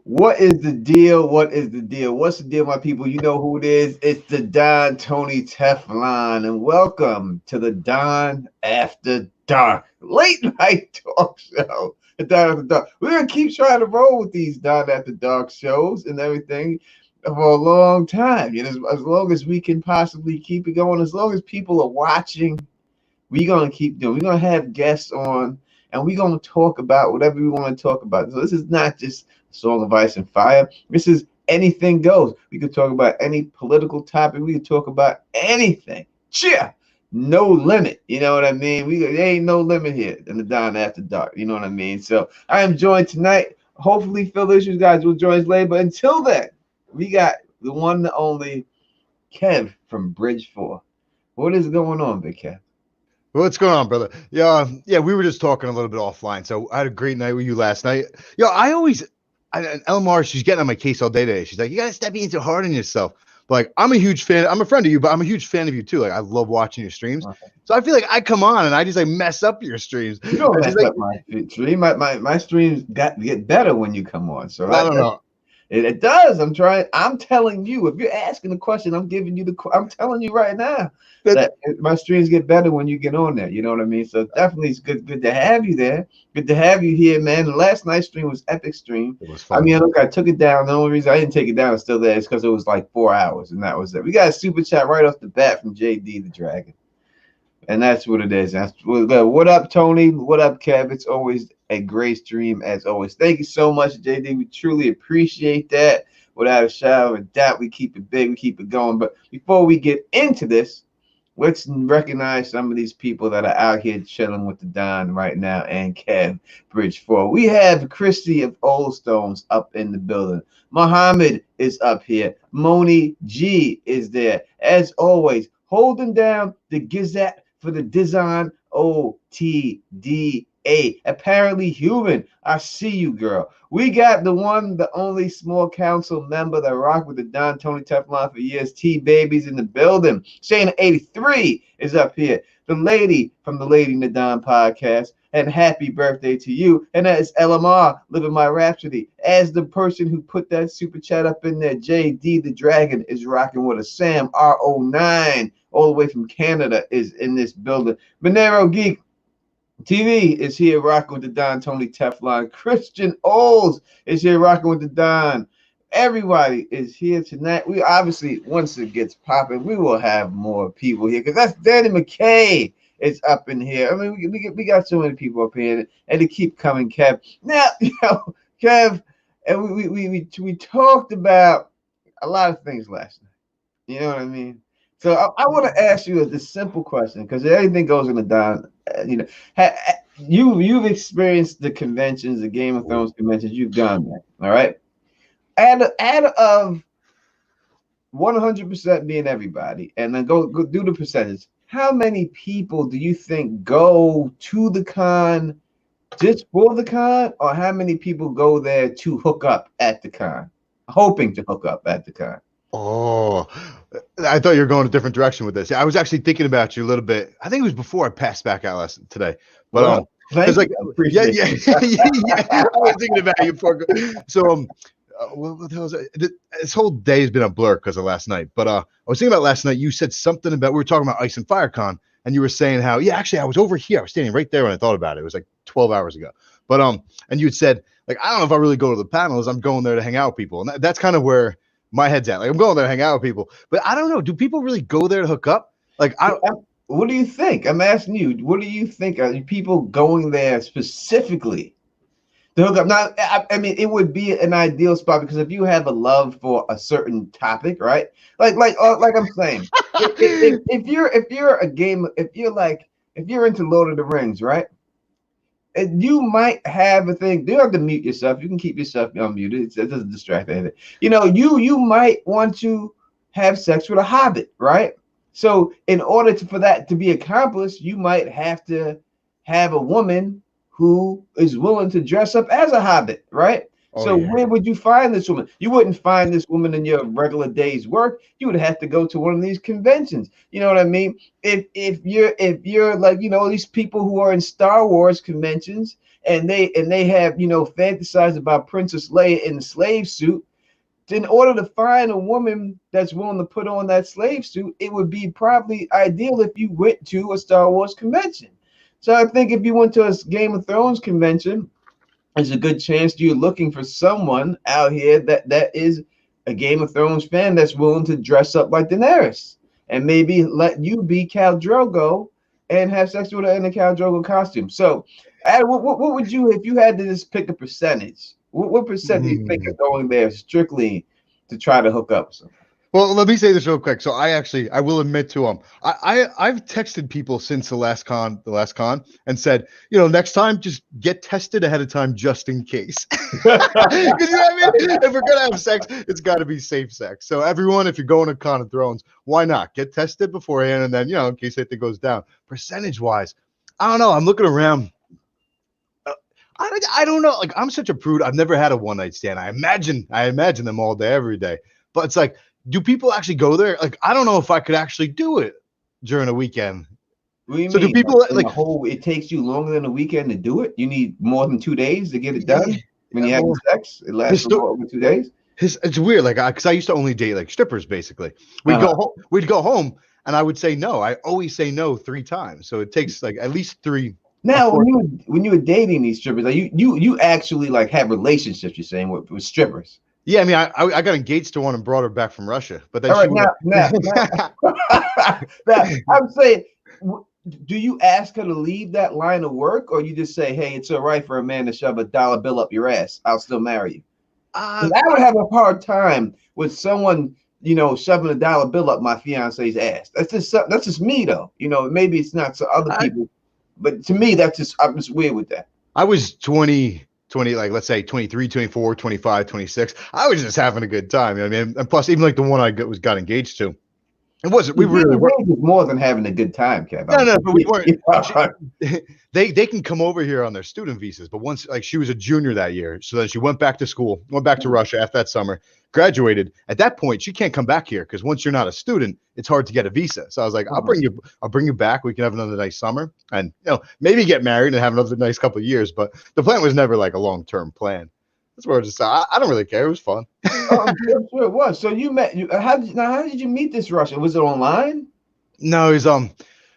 What is the deal? What is the deal? What's the deal, my people? You know who it is. It's the Don Tony Teflon, and welcome to the Don After Dark late night talk show. The Don After Dark. We're gonna keep trying to roll with these Don After Dark shows and everything for a long time. You know, as long as we can possibly keep it going, as long as people are watching, we're gonna keep doing. We're gonna have guests on, and we're gonna talk about whatever we want to talk about. So this is not just Song of Ice and Fire. This is anything goes. We could talk about any political topic. We could talk about anything. Cheer. No limit. You know what I mean? There ain't no limit here in the Don After Dark. You know what I mean? So I am joined tonight. Hopefully, Phil Issues guys will join us later. But until then, we got the one, the only Kev from Bridge 4. What is going on, Big Kev? What's going on, brother? Yeah, we were just talking a little bit offline. So I had a great night with you last night. Elmar, she's getting on my case all day today. She's like, you got to stop being so hard on yourself. But like, I'm a huge fan. I'm a friend of you, but I'm a huge fan of you too. Like, I love watching your streams. Okay. So I feel like I come on and I just like mess up your streams. You don't mess up my stream. My streams get better when you come on. So I don't know. It does. I'm telling you. If you're asking the question, I'm giving you I'm telling you right now that my streams get better when you get on there. You know what I mean? So definitely, it's good to have you there. Good to have you here, man. And last night's stream was epic stream. It was fun. I mean, look, I took it down. The only reason I didn't take it down is still there is because it was like 4 hours, and that was it. We got a super chat right off the bat from JD the Dragon. And that's what it is. What up, Tony? What up, Kev? It's always a great stream, as always. Thank you so much, JD. We truly appreciate that. Without a shadow of a doubt, we keep it big, we keep it going. But before we get into this, let's recognize some of these people that are out here chilling with the Don right now and Kev Bridge 4. We have Christy of Old Stones up in the building. Muhammad is up here. Moni G is there. As always, holding down the Gazette for the Dizon OTDA. Apparently human. I see you, girl. We got the one, the only small council member that rocked with the Don Tony Teflon for years. T-Babies in the building. Shayna 83 is up here. The lady from the Lady in the Don podcast. And happy birthday to you. And that is LMR, Living My Rhapsody. As the person who put that super chat up in there, JD the Dragon is rocking with a Sam R09. All the way from Canada is in this building. Monero Geek TV is here rocking with the Don Tony Teflon. Christian Oles is here rocking with the Don. Everybody is here tonight. We obviously, once it gets popping, we will have more people here because that's Danny McKay is up in here. I mean, we got so many people up here, and they keep coming, Kev. Now, Kev, and we talked about a lot of things last night. You know what I mean? So I want to ask you this simple question because everything goes in the Don. You've experienced the conventions, the Game of Thrones conventions. You've done that, all right? Out of 100% being everybody, and then go do the percentage. How many people do you think go to the con just for the con, or how many people go there to hook up at the con, hoping to hook up at the con? Oh, I thought you were going a different direction with this. I was actually thinking about you a little bit. I think it was before I passed back out today. But it's like, yeah. I was thinking about you before. So, what the hell is it? This whole day has been a blur because of last night. But I was thinking about last night. You said something about, we were talking about Ice and Fire Con, and you were saying how, actually, I was over here. I was standing right there when I thought about it. It was like 12 hours ago. But and you had said, like, I don't know if I really go to the panels. I'm going there to hang out with people, and that's kind of where my head's at. Like, I'm going there to hang out with people, but I don't know. Do people really go there to hook up? Like, what do you think? I'm asking you. What do you think? Are people going there specifically to hook up? Now, I mean, it would be an ideal spot because if you have a love for a certain topic, right? Like I'm saying, if you're into Lord of the Rings, right? You might have a thing. You don't have to mute yourself. You can keep yourself unmuted. It doesn't distract anything. You might want to have sex with a hobbit, right? So in order for that to be accomplished, you might have to have a woman who is willing to dress up as a hobbit, right? Where would you find this woman? You wouldn't find this woman in your regular day's work. You would have to go to one of these conventions. You know what I mean? If you're like, these people who are in Star Wars conventions and they have, you know, fantasized about Princess Leia in the slave suit. In order to find a woman that's willing to put on that slave suit, it would be probably ideal if you went to a Star Wars convention. So I think if you went to a Game of Thrones convention, there's a good chance you're looking for someone out here that is a Game of Thrones fan that's willing to dress up like Daenerys and maybe let you be Khal Drogo and have sex with her in a Khal Drogo costume. So, Adam, what would you, if you had to just pick a percentage? What percent do you think are going there strictly to try to hook up? Well, let me say this real quick. So I will admit to I've texted people since the last con and said, you know, next time just get tested ahead of time just in case. Because you know what I mean? If we're gonna have sex, it's got to be safe sex. So everyone, if you're going to Con of Thrones, why not get tested beforehand, and then, you know, in case anything goes down. Percentage wise, I don't know. I'm looking around. I don't know. Like, I'm such a prude. I've never had a one night stand. I imagine them all day, every day. But it's like, do people actually go there? Like, I don't know if I could actually do it during a weekend. What do you mean? Do people like it takes you longer than a weekend to do it? You need more than 2 days to get it done? When you have sex, it lasts for over 2 days? It's weird. Like, because I used to only date like strippers, basically. We'd go home and I would say no. I always say no 3 times. So it takes like at least 3. Now, when you were dating these strippers, like you actually like have relationships, you're saying, with strippers. Yeah, I mean, I got engaged to one and brought her back from Russia, but then now, I'm saying, do you ask her to leave that line of work, or you just say, hey, it's all right for a man to shove $1 bill up your ass, I'll still marry you? I would have a hard time with someone, you know, shoving $1 bill up my fiance's ass. That's just me, though. You know, maybe it's not to other people, but to me, I'm just weird with that. I was 20, like, let's say 23, 24, 25, 26. I was just having a good time. You know what I mean? And plus, even like the one I got engaged to, it wasn't. We really were more than having a good time, Kev. No, but we weren't. They can come over here on their student visas, but once, like, she was a junior that year, so then she went back to school, went back to Russia after that summer, graduated. At that point, she can't come back here because once you're not a student, it's hard to get a visa. So I was like, I'll bring you back. We can have another nice summer, and, you know, maybe get married and have another nice couple of years. But the plan was never like a long-term plan. That's where I don't really care. It was fun. I'm sure it was. So you met. How did you meet this Russian? Was it online? No, he's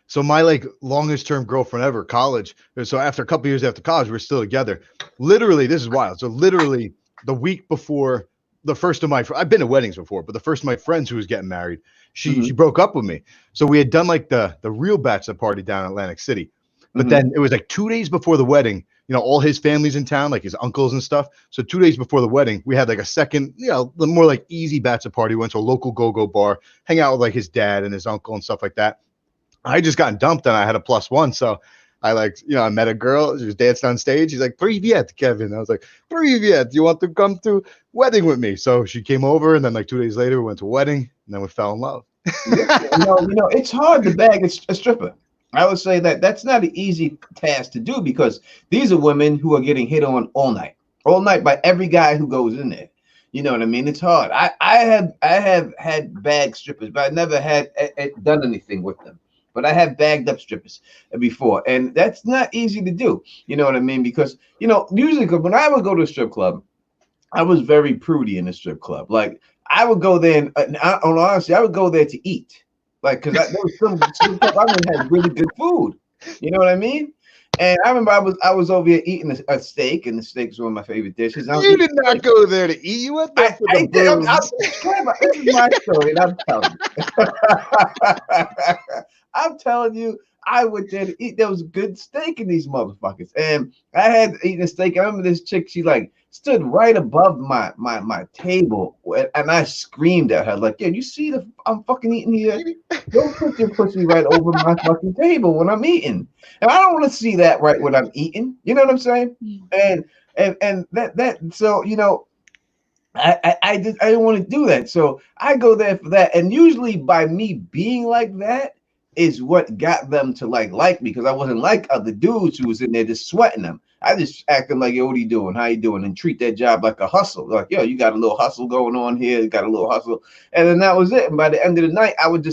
So my like longest term girlfriend ever, college. So after a couple of years after college, we're still together. Literally, this is wild. So literally the week before the first of I've been to weddings before, but the first of my friends who was getting married, she broke up with me. So we had done like the real bachelor party down in Atlantic City. But then it was like 2 days before the wedding, you know, all his family's in town, like his uncles and stuff. So 2 days before the wedding, we had like a second, you know, the more like easy bachelor party. We went to a local go-go bar, hang out with like his dad and his uncle and stuff like that. I just gotten dumped and I had a +1. So I I met a girl. She was dancing on stage. She's like, "Привет, Kevin." I was like, "Привет, you want to come to wedding with me?" So she came over, and then like 2 days later, we went to a wedding, and then we fell in love. you know, it's hard to bag a stripper. I would say that's not an easy task to do because these are women who are getting hit on all night by every guy who goes in there. You know what I mean? It's hard. I have had bagged strippers, but I never had done anything with them. But I have bagged up strippers before, and that's not easy to do. You know what I mean? Because, you know, usually when I would go to a strip club, I was very prudy in the strip club. Like, I would go there, and honestly, I would go there to eat. Like, because there was some had really good food. You know what I mean? And I remember I was over here eating a steak, and the steak was one of my favorite dishes. You did not go there to eat. You went there for the booze. This is my story, and I'm telling you. I'm telling you, I went there to eat. There was good steak in these motherfuckers, and I had eaten a steak. I remember this chick. She like stood right above my table, and I screamed at her like, "Yeah, you see I'm fucking eating here. Don't put your pussy right over my fucking table when I'm eating." And I don't want to see that right when I'm eating. You know what I'm saying? And that so, you know, I didn't want to do that. So I go there for that, and usually by me being like that is what got them to like me, because I wasn't like other dudes who was in there just sweating them. I just acted like, "Yo, what are you doing? How you doing?" And treat that job like a hustle. Like, "Yo, you got a little hustle going on here. You got a little hustle." And then that was it. And by the end of the night, I would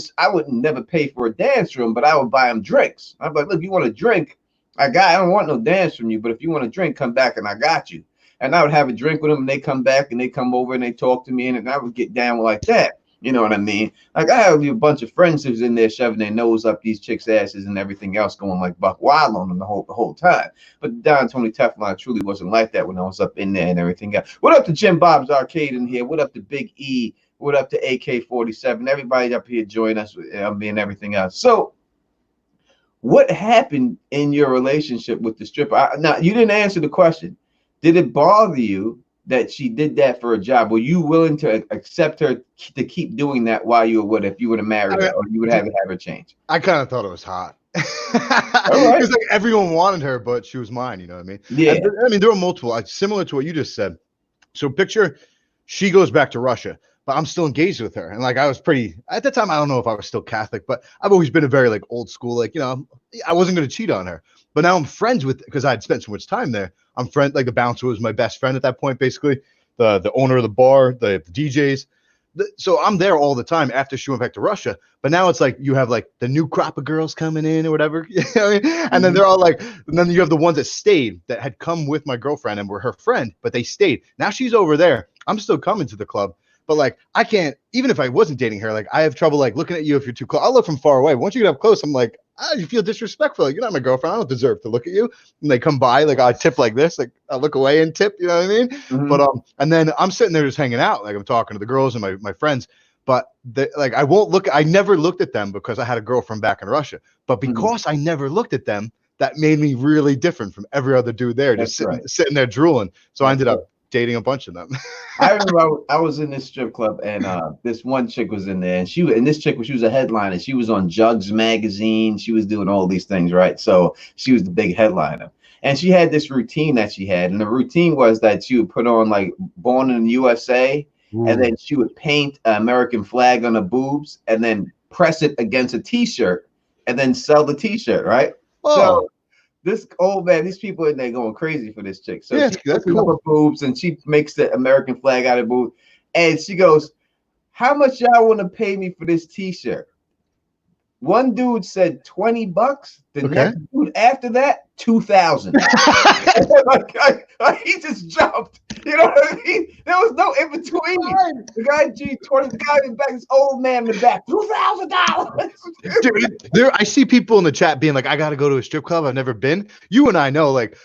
never pay for a dance room, but I would buy them drinks. I'd be like, "Look, you want a drink? I don't want no dance from you, but if you want to drink, come back and I got you. And I would have a drink with them, and they come back and they come over and they talk to me, and I would get down like that. You know what I mean? Like I have a bunch of friends who's in there shoving their nose up these chicks' asses and everything else, going like buck wild on them the whole time. But Don Tony Teflon truly wasn't like that when I was up in there and everything else. What up to Jim Bob's Arcade in here? What up to Big E? What up to AK-47? Everybody up here join us with me and everything else. So, what happened in your relationship with the stripper? Now, you didn't answer the question. Did it bother you that she did that for a job? Were you willing to accept her to keep doing that while you were with her, if you would have married her, or you would have her change? I kind of thought it was hot. Because like everyone wanted her, but she was mine. You know what I mean? Yeah. I mean, there were multiple, similar to what you just said. So picture she goes back to Russia, but I'm still engaged with her. And like, I was pretty, at the time, I don't know if I was still Catholic, but I've always been a very like old school, like, you know, I wasn't going to cheat on her. But now I'm friends with, because I had spent so much time there. I'm friend, like the bouncer was my best friend at that point, basically. The owner of the bar, the DJs. So I'm there all the time after she went back to Russia. But now it's like you have like the new crop of girls coming in or whatever. You know what I mean? And then they're all like, and then you have the ones that stayed, that had come with my girlfriend and were her friend, but they stayed. Now she's over there. I'm still coming to the club. But like, I can't, even if I wasn't dating her, like I have trouble like looking at you if you're too close. I'll look from far away. Once you get up close, I'm like, you feel disrespectful. Like, you're not my girlfriend. I don't deserve to look at you. And they come by, like I tip like this, like I look away and tip, you know what I mean? Mm-hmm. But and then I'm sitting there just hanging out, like I'm talking to the girls and my friends. But like I won't look, I never looked at them because I had a girlfriend back in Russia. But because I never looked at them, that made me really different from every other dude there, just sitting there drooling. So I ended up dating a bunch of them. I remember I was in this strip club, and this one chick was in there, and she was a headliner. She was on Jugs magazine. She was doing all these things, right? So she was the big headliner, and she had this routine that she had, and the routine was that she would put on like Born in the USA, and then she would paint an American flag on her boobs, and then press it against a T-shirt, and then sell the T-shirt, right? So this old man, these people in there going crazy for this chick. So she puts up her boobs and she makes the American flag out of boobs. And she goes, how much y'all want to pay me for this T-shirt? One dude said $20. The next dude after that, $2,000. He just jumped. You know what I mean? There was no in between. The guy G20, the guy in the back, this old man in the back, $2,000. Dude, I see people in the chat being like, I got to go to a strip club. I've never been. You and I know, like,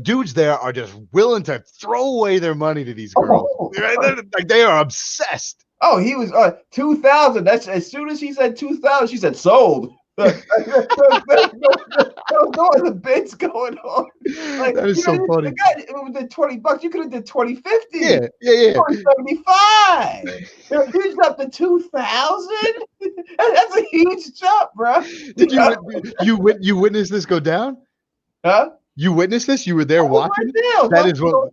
dudes there are just willing to throw away their money to these girls. Like, they are obsessed. Oh, he was 2,000. That's as soon as he said 2,000, she said sold. There was no other bids going on. Like, that is so funny. The guy did $20. You could have did 2050. Yeah. 75. He's up to 2,000. That's a huge jump, bro. Did you witness this go down? Huh? You witnessed this? You were there watching? That is what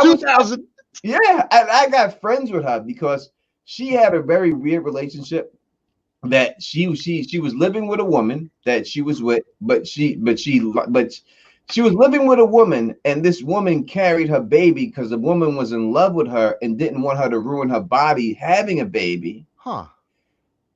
2,000. Yeah, I got friends with her because she had a very weird relationship. That she was living with a woman that she was with, but she was living with a woman, and this woman carried her baby because the woman was in love with her and didn't want her to ruin her body having a baby. Huh.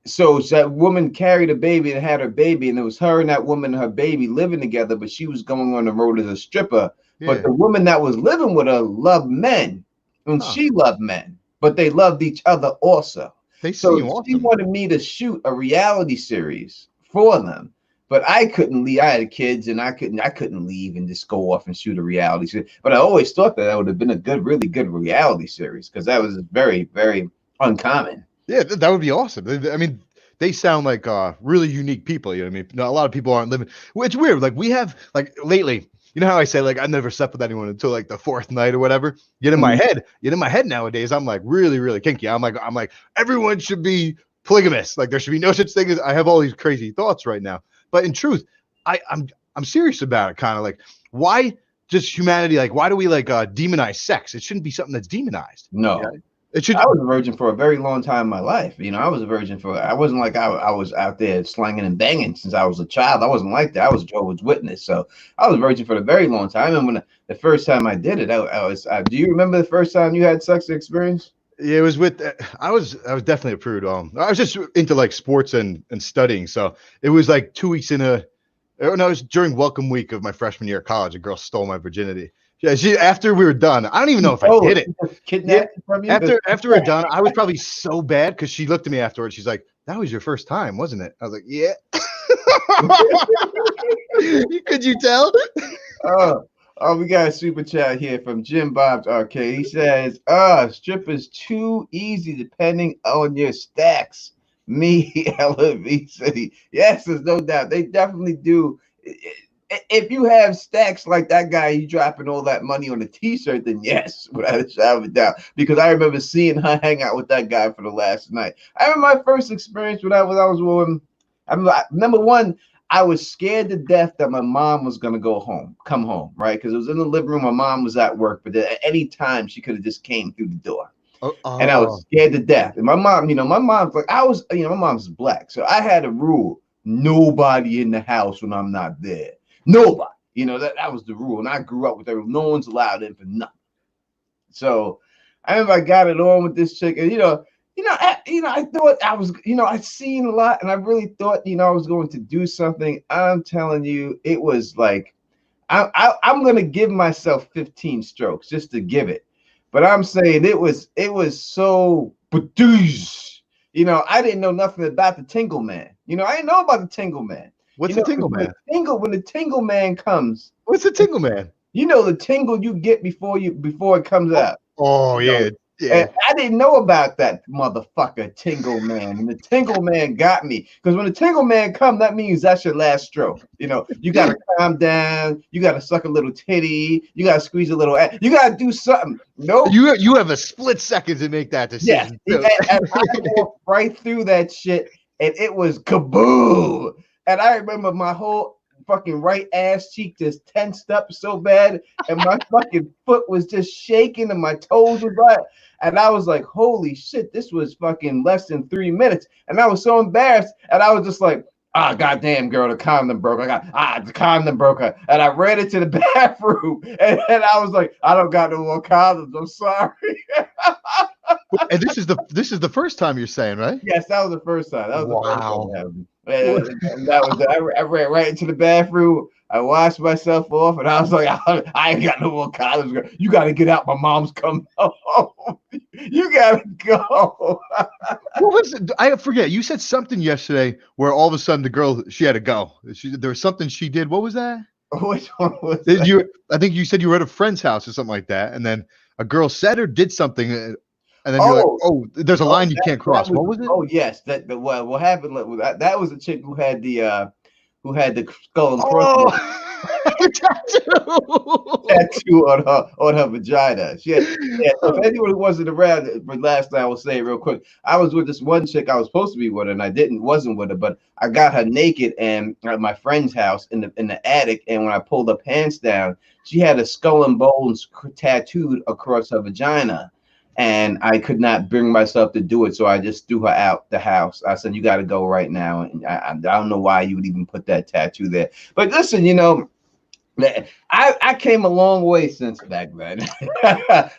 So that woman carried a baby and had her baby, and it was her and that woman and her baby living together, but she was going on the road as a stripper. Yeah. But the woman that was living with her loved men, and she loved men, but they loved each other also. So she wanted me to shoot a reality series for them, but I couldn't leave. I had kids, and I couldn't leave and just go off and shoot a reality series. But I always thought that would have been a really good reality series because that was very, very uncommon. Yeah, that would be awesome. I mean, they sound like really unique people. You know what I mean? A lot of people aren't living. It's weird. Like we have, like lately. You know how I say, like, I never slept with anyone until like the fourth night or whatever. Get in my head nowadays. I'm like really, really kinky. I'm like, everyone should be polygamous. Like there should be no such thing as. I have all these crazy thoughts right now. But in truth, I'm serious about it. Kind of like, why just humanity? Like, why do we like demonize sex? It shouldn't be something that's demonized. No. Yeah? I was a virgin for a very long time in my life. You know, I was a virgin I wasn't like I was out there slanging and banging since I was a child. I wasn't like that. I was Jehovah's Witness. So I was a virgin for a very long time. And when the first time I did it, I was, do you remember the first time you had sex experience? Yeah, it was with, I was definitely a prude. I was just into like sports and studying. So it was like 2 weeks into No, it was during welcome week of my freshman year of college. A girl stole my virginity. Yeah, she after we were done. I don't even know if I did it. Kidnapped from you. After we're done, I was probably so bad because she looked at me afterwards. She's like, "That was your first time, wasn't it?" I was like, "Yeah." Could you tell? We got a super chat here from Jim Bob's Arcade. He says, strippers too easy depending on your stacks. Me, LV City. Yes, there's no doubt. They definitely do. If you have stacks like that guy, you dropping all that money on a t-shirt, then yes, without a shadow of a doubt. Because I remember seeing her hang out with that guy for the last night. I remember my first experience when I was with him. Number one, I was scared to death that my mom was gonna come home, right? Because it was in the living room. My mom was at work, but at any time she could have just came through the door. And I was scared to death. And my mom, my mom's like, my mom's black, so I had a rule: nobody in the house when I'm not there. Nobody. That was the rule, and I grew up with that rule. No one's allowed in for nothing. So I remember I got it on with this chick, and I thought I was, I'd seen a lot, and I really thought, I was going to do something. I'm telling you, it was like, I'm gonna give myself 15 strokes just to give it, but I'm saying it was so, I didn't know nothing about the Tingle Man. I didn't know about the Tingle Man. What's the Tingle Man? When the Tingle Man comes. What's the Tingle Man? The tingle you get before it comes out. Oh, yeah. And I didn't know about that motherfucker Tingle Man, and the Tingle Man got me, because when the Tingle Man come, that means that's your last stroke. You gotta calm down, you gotta suck a little titty, you gotta squeeze a little ass, you gotta do something. No, you have a split second to make that decision. Yeah, and I walked right through that shit, and it was kaboom. And I remember my whole fucking right ass cheek just tensed up so bad, and my fucking foot was just shaking, and my toes were right. And I was like, holy shit, this was fucking less than 3 minutes. And I was so embarrassed, and I was just like, goddamn, girl, the condom broke. The condom broke. And I ran into the bathroom, and I was like, I don't got no more condoms. I'm sorry. And this is the first time you're saying, right? Yes, that was the first time. That was wow. The first time that happened. And that was it. I ran right into the bathroom. I washed myself off, and I was like, I ain't got no more condoms, girl. You got to get out. My mom's coming home. You got to go. What was it? I forget. You said something yesterday where all of a sudden the girl, she had to go. There was something she did. What was that? Which one was that? I think you said you were at a friend's house or something like that, and then a girl said or did something, and then you're like, there's a line you can't cross. What was it? Oh, yes. What happened? That was a chick who had the skull and crossbones. Tattoo on her vagina. So if anyone who wasn't around, but last night I will say it real quick. I was with this one chick I was supposed to be with her, and I wasn't with her, but I got her naked and at my friend's house in the attic. And when I pulled her pants down, she had a skull and bones tattooed across her vagina. And I could not bring myself to do it, so I just threw her out the house. I said, "You got to go right now." And I don't know why you would even put that tattoo there. But listen, I came a long way since back then.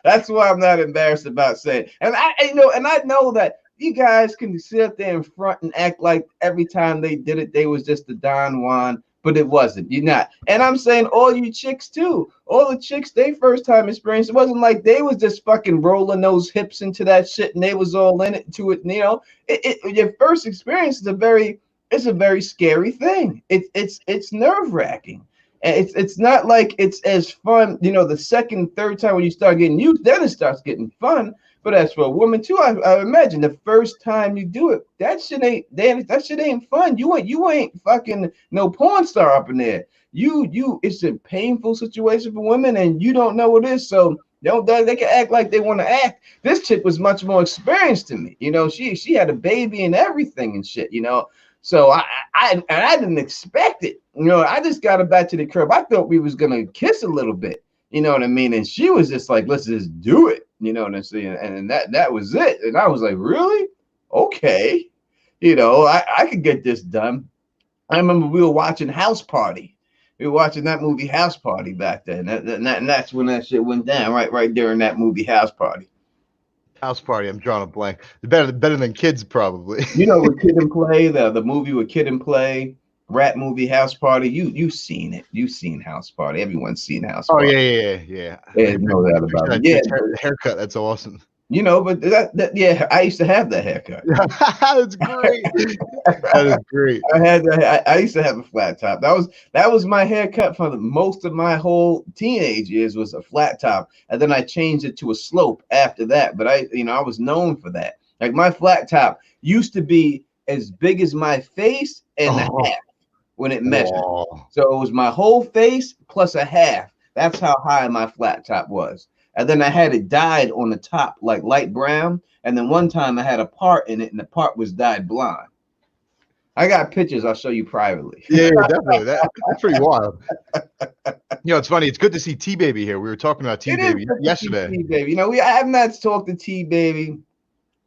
That's why I'm not embarrassed about saying. And I know that you guys can sit up there in front and act like every time they did it, they was just the Don Juan. But it wasn't. You're not. And I'm saying all you chicks too. All the chicks, they first time experience. It wasn't like they was just fucking rolling those hips into that shit and they was all in it to it. Your first experience is a very scary thing. It's nerve wracking. And it's not like it's as fun. The second, third time when you start getting used, then it starts getting fun. But as for a woman too, I imagine the first time you do it, that shit ain't fun. You ain't fucking no porn star up in there. It's a painful situation for women, and you don't know what it is. So they can act like they want to act. This chick was much more experienced than me. She had a baby and everything and shit. So I didn't expect it. I just got her back to the curb. I thought we was gonna kiss a little bit. You know what I mean? And she was just like, let's just do it. You know what I'm saying? And that was it. And I was like, really? Okay. I could get this done. I remember we were watching House Party. We were watching that movie House Party back then. And that's when that shit went down, right during that movie House Party. House Party, I'm drawing a blank. Better than Kids, probably. With Kid and Play, the movie with Kid and Play. rap movie House Party. You've seen it. You've seen House Party. Everyone's seen House Oh Party. Yeah. There's no doubt about it. Yeah, haircut. That's awesome. You know, but yeah, I used to have that haircut. That's great. That is great. I used to have a flat top. That was my haircut for most of my whole teenage years, was a flat top, and then I changed it to a slope after that. But I was known for that. Like my flat top used to be as big as my face and a half when it measured. So it was my whole face plus a half. That's how high my flat top was. And then I had it dyed on the top, like light brown. And then one time I had a part in it, and the part was dyed blonde. I got pictures I'll show you privately. Yeah, definitely. That's pretty wild. It's funny. It's good to see T Baby here. We were talking about T Baby yesterday. T Baby, I have not talked to T Baby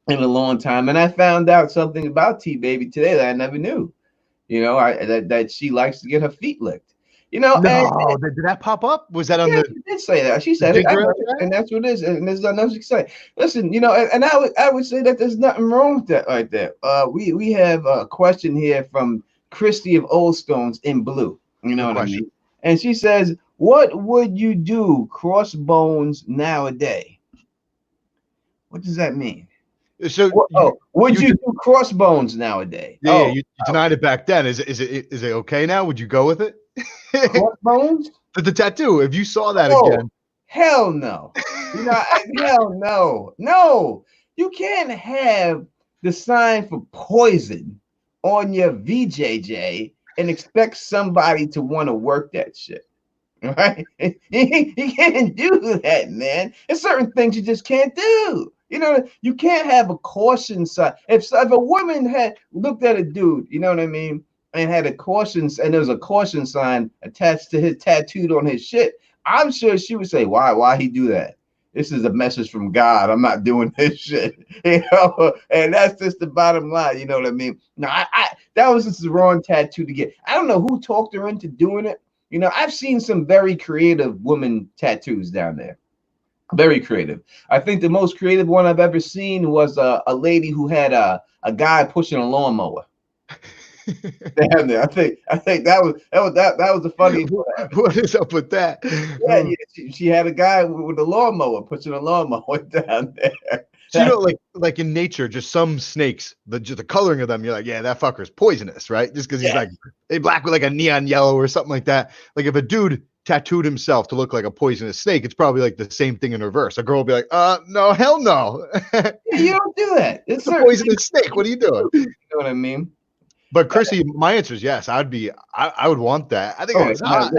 in a long time, and I found out something about T Baby today that I never knew. That she likes to get her feet licked. Did that pop up? Was that on the? She did say that. She said it, and that's what it is. And there's nothing to say. Listen, and I would say that there's nothing wrong with that right there. We have a question here from Christy of Old Stones in blue. You know what I mean? And she says, "What would you do crossbones nowadays?" What does that mean? So, would you do crossbones nowadays? Yeah, you denied it back then. Is it okay now? Would you go with it? Crossbones? The tattoo. If you saw that again, hell no. Hell no. No, you can't have the sign for poison on your VJJ and expect somebody to want to work that shit. Right? You can't do that, man. There's certain things you just can't do. You can't have a caution sign. If a woman had looked at a dude, you know what I mean, and had a caution, and there was a caution sign attached to his tattooed on his shit, I'm sure she would say, why he do that? This is a message from God. I'm not doing this shit. And that's just the bottom line. You know what I mean? No, that was just the wrong tattoo to get. I don't know who talked her into doing it. I've seen some very creative woman tattoos down there. Very creative. I think the most creative one I've ever seen was a lady who had a guy pushing a lawnmower. Damn there. I think that was the funniest. What is up with that? Yeah, she had a guy with a lawnmower pushing a lawnmower down there. So like in nature, just some snakes, the coloring of them, you're like, yeah, that fucker's poisonous, right? Just because he's like black with like a neon yellow or something like that. Like if a dude tattooed himself to look like a poisonous snake, it's probably like the same thing in reverse. A girl will be like, no, hell no. You don't do that. It's a poisonous snake. What are you doing? You know what I mean? But Chrissy, my answer is yes. I would want that. I think it's hot.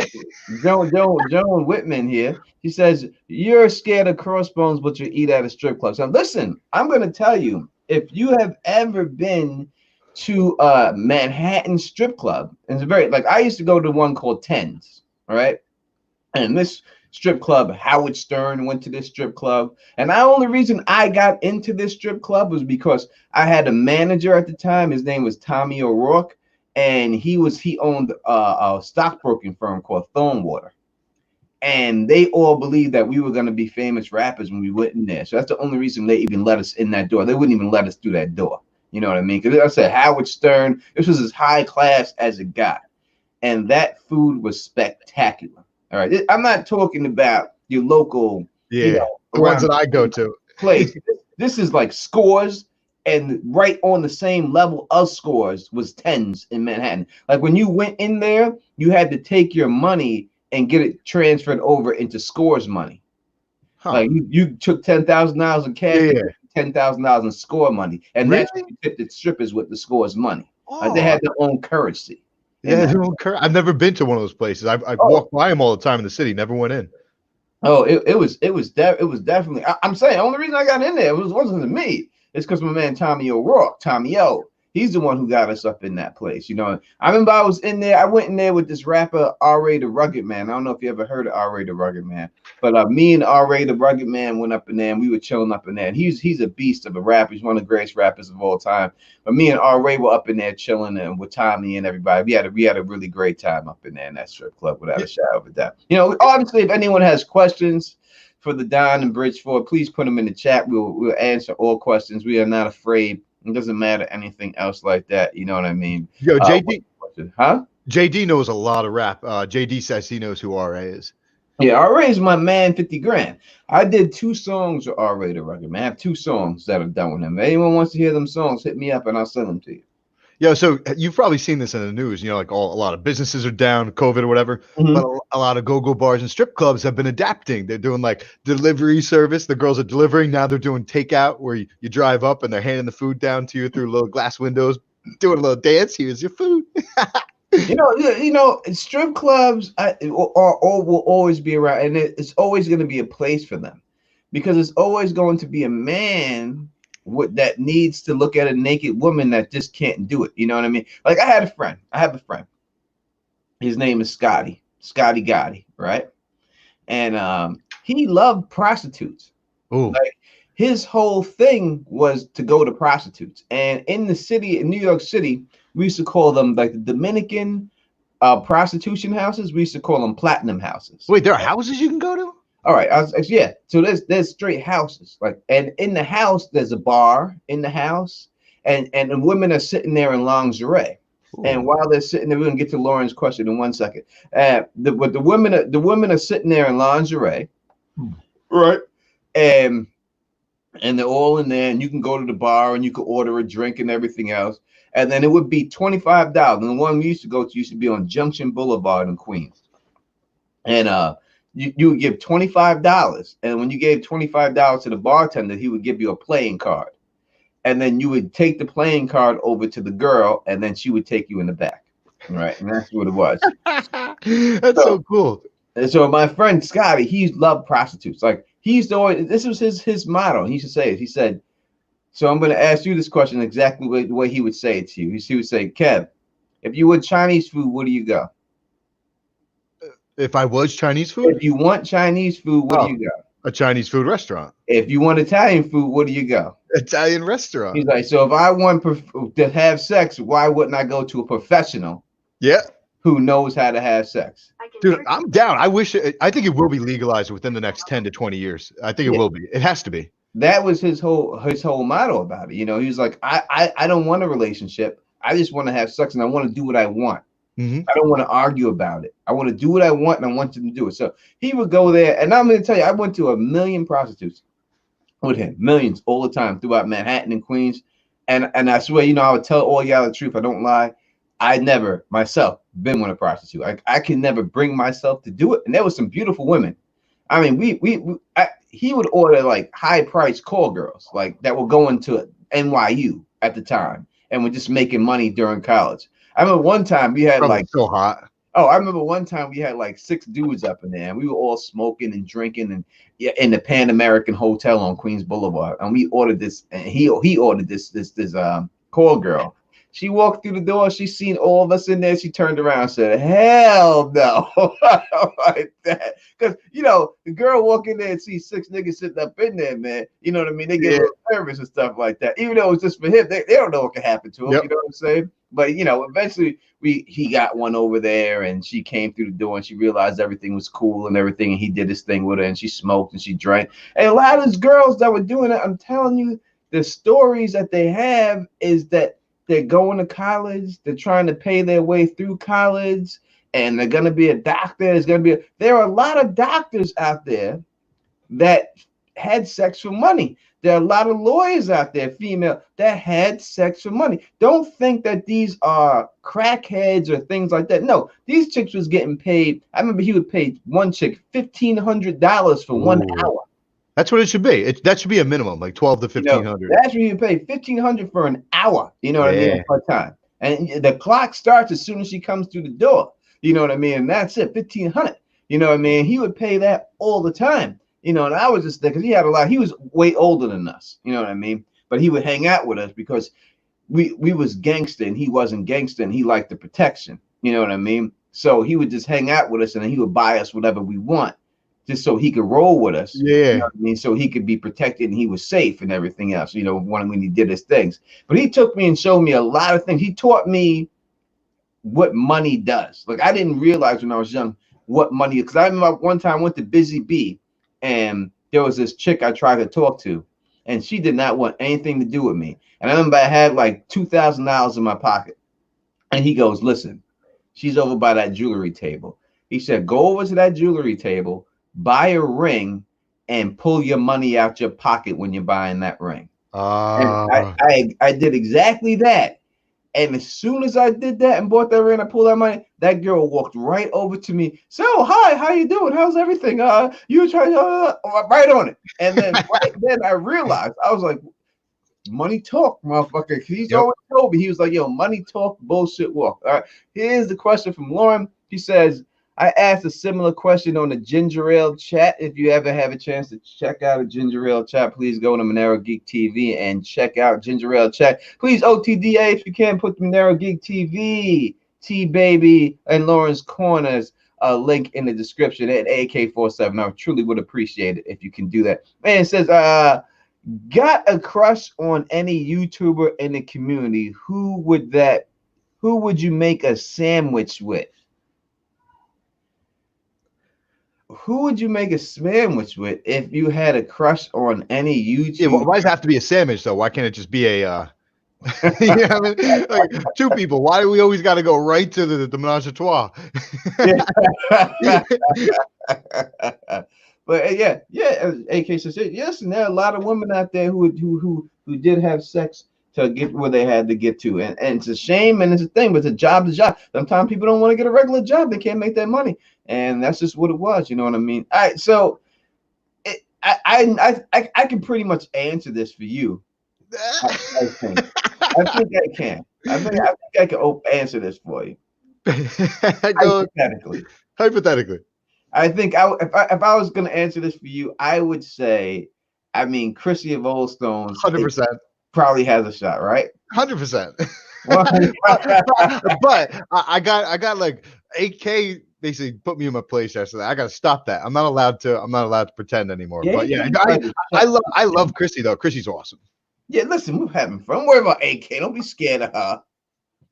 Joan Whitman here. She says, you're scared of crossbones, but you eat at a strip club. So listen, I'm going to tell you, if you have ever been to a Manhattan strip club, and it's I used to go to one called Tens, all right? And this strip club, Howard Stern went to this strip club. And the only reason I got into this strip club was because I had a manager at the time. His name was Tommy O'Rourke. And he owned a stockbroking firm called Thornwater. And they all believed that we were going to be famous rappers when we went in there. So that's the only reason they even let us in that door. They wouldn't even let us through that door. You know what I mean? Because I said, Howard Stern, this was as high class as it got. And that food was spectacular. All right. I'm not talking about your local, the ones that I go to place. This is like Scores, and right on the same level of Scores was Tens in Manhattan. Like when you went in there, you had to take your money and get it transferred over into Scores money. Like you took $10,000 in cash, $10,000 in Score money, and that's what you tipped the strippers with the Scores money. They had their own currency. Yeah, I've never been to one of those places. I've walked by them all the time in the city. Never went in. Oh, it was definitely. I'm saying the only reason I got in there wasn't me. It's because my man Tommy O'Rourke, Tommy O. He's the one who got us up in that place. I remember I was in there. I went in there with this rapper R.A. the Rugged Man. I don't know if you ever heard of R.A. the Rugged Man, but me and R.A. the Rugged Man went up in there, and we were chilling up in there. And he's a beast of a rapper. He's one of the greatest rappers of all time. But me and R.A. were up in there chilling, and with Tommy and everybody, we had a really great time up in there in that strip club, without a shadow of a doubt. Obviously, if anyone has questions for the Don and Bridgeford, please put them in the chat. We'll answer all questions. We are not afraid. It doesn't matter anything else like that. You know what I mean? Yo, JD. Huh? JD knows a lot of rap. JD says he knows who RA is. Yeah, RA is my man, 50 grand. I did 2 songs with RA the record, man. I have 2 songs that are done with him. If anyone wants to hear them songs, hit me up and I'll send them to you. Yeah, so you've probably seen this in the news. Like a lot of businesses are down, COVID or whatever. Mm-hmm. But a lot of go-go bars and strip clubs have been adapting. They're doing like delivery service. The girls are delivering. Now they're doing takeout where you drive up and they're handing the food down to you through little glass windows, doing a little dance. Here's your food. You know, strip clubs will always be around, and it's always going to be a place for them because it's always going to be a man that needs to look at a naked woman that just can't do it. You know what I mean? Like I have a friend. His name is Scotty Gotti, right? And he loved prostitutes. Ooh. Like his whole thing was to go to prostitutes. And in the city, in New York City, we used to call them like the Dominican prostitution houses. We used to call them platinum houses. Wait, there are houses you can go to? All right, yeah. So there's straight houses, like, and in the house there's a bar in the house, and the women are sitting there in lingerie. Ooh. And while they're sitting there, we're gonna get to Lauren's question in 1 second. But the women are sitting there in lingerie, right? And they're all in there, and you can go to the bar and you can order a drink and everything else. And then it would be $25. And the one we used to go to used to be on Junction Boulevard in Queens. And you would give $25, and when you gave $25 to the bartender, he would give you a playing card, and then you would take the playing card over to the girl, and then she would take you in the back, right? And that's what it was. That's so cool. And so my friend Scotty, he loved prostitutes. Like he used to always, this was his motto. He used to say it. He said, "So I'm going to ask you this question exactly the way he would say it to you." He would say, "Kev, if you want Chinese food, where do you go?" If I was Chinese food? If you want Chinese food, where do you go? A Chinese food restaurant. If you want Italian food, where do you go? Italian restaurant. He's like, so if I want to have sex, why wouldn't I go to a professional? Yeah. Who knows how to have sex? Dude, I'm down. I think it will be legalized within the next 10 to 20 years. I think it will be. It has to be. That was his whole motto about it. You know, he was like, I don't want a relationship. I just want to have sex and I want to do what I want. Mm-hmm. I don't want to argue about it. I want to do what I want, and I want him to do it. So he would go there, and I'm going to tell you, I went to 1 million prostitutes with him, millions all the time throughout Manhattan and Queens. And I swear, you know, I would tell all y'all the truth. I don't lie. I never myself been with a prostitute. I can never bring myself to do it. And there was some beautiful women. I mean, he would order like high-priced call girls, like that were going to NYU at the time and were just making money during college. I remember one time we had probably so hot. Oh, I remember one time we had like 6 dudes up in there, and we were all smoking and drinking, and in the Pan American Hotel on Queens Boulevard. And we ordered this, and he ordered this call girl. She walked through the door. She seen all of us in there. She turned around and said, "Hell no!" Like that, because you know the girl walk in there and see 6 niggas sitting up in there, man. You know what I mean? They get a little nervous and stuff like that. Even though it's just for him, they don't know what can happen to him. Yep. You know what I'm saying? But you know, eventually he got one over there, and she came through the door, and she realized everything was cool and everything, and he did his thing with her, and she smoked and she drank. And a lot of these girls that were doing it, I'm telling you, the stories that they have is that they're going to college, they're trying to pay their way through college, and they're going to be a doctor. There are a lot of doctors out there that had sex for money. There are a lot of lawyers out there, female, that had sex for money. Don't think that these are crackheads or things like that. No, these chicks was getting paid. I remember he would pay one chick $1,500 for 1 hour. That's what it should be. That should be a minimum, like 12 to 1,500. That's what you pay, $1,500 for an hour. You know what I mean? Per time, and the clock starts as soon as she comes through the door. You know what I mean? And that's it, $1,500. You know what I mean? He would pay that all the time. You know, and I was just there because he had a lot. He was way older than us. You know what I mean? But he would hang out with us because we was gangster and he wasn't gangster, and he liked the protection. You know what I mean? So he would just hang out with us, and then he would buy us whatever we want, just so he could roll with us. Yeah. You know what I mean? So he could be protected and he was safe and everything else, you know, when he did his things. But he took me and showed me a lot of things. He taught me what money does. Like I didn't realize when I was young what money is. Because I remember one time I went to Busy Bee, and there was this chick I tried to talk to, and she did not want anything to do with me. And I remember I had like $2,000 in my pocket. And he goes, "Listen, She's over by that jewelry table. He said, go over to that jewelry table, buy a ring, and pull your money out your pocket when you're buying that ring. And I did exactly that. And as soon as I did that and bought that ring, I pulled that money. That girl walked right over to me. So, hi, how you doing? How's everything? You trying right on it. And then right then I realized, I was like, money talk, motherfucker. He's always told me, he was like, yo, money talk, bullshit walk. All right. Here's the question from Lauren. She says, I asked a similar question on the Ginger Ale chat. If you ever have a chance to check out a Ginger Ale chat, please go to Monero Geek TV and check out Ginger Ale chat. Please OTDA if you can, put Monero Geek TV, T-Baby, and Lauren's Corners link in the description at AK47. I truly would appreciate it if you can do that. And it says, got a crush on any YouTuber in the community, who would you make a sandwich with? Who would you make a sandwich with if you had a crush on any YouTuber? Yeah, why does it have to be a sandwich though? Why can't it just be a you know what I mean? Like, two people? Why do we always got to go right to the menage a trois? But yeah, AK says yes, and there are a lot of women out there who did have sex to get where they had to get to, and it's a shame, and it's a thing, but it's a job to job. Sometimes people don't want to get a regular job; they can't make that money, and that's just what it was. You know what I mean? All right, so I can pretty much answer this for you. I think I can. I think I can answer this for you. Hypothetically. I think if I was going to answer this for you, I would say, I mean, Chrissy of Old Stones 100% probably has a shot, right? 100%. But I got like 8K basically put me in my place yesterday. I got to stop that. I'm not allowed to pretend anymore. Yeah, but yeah, I love Chrissy though. Chrissy's awesome. Yeah, listen, we're having fun. Don't worry about AK. Don't be scared of her.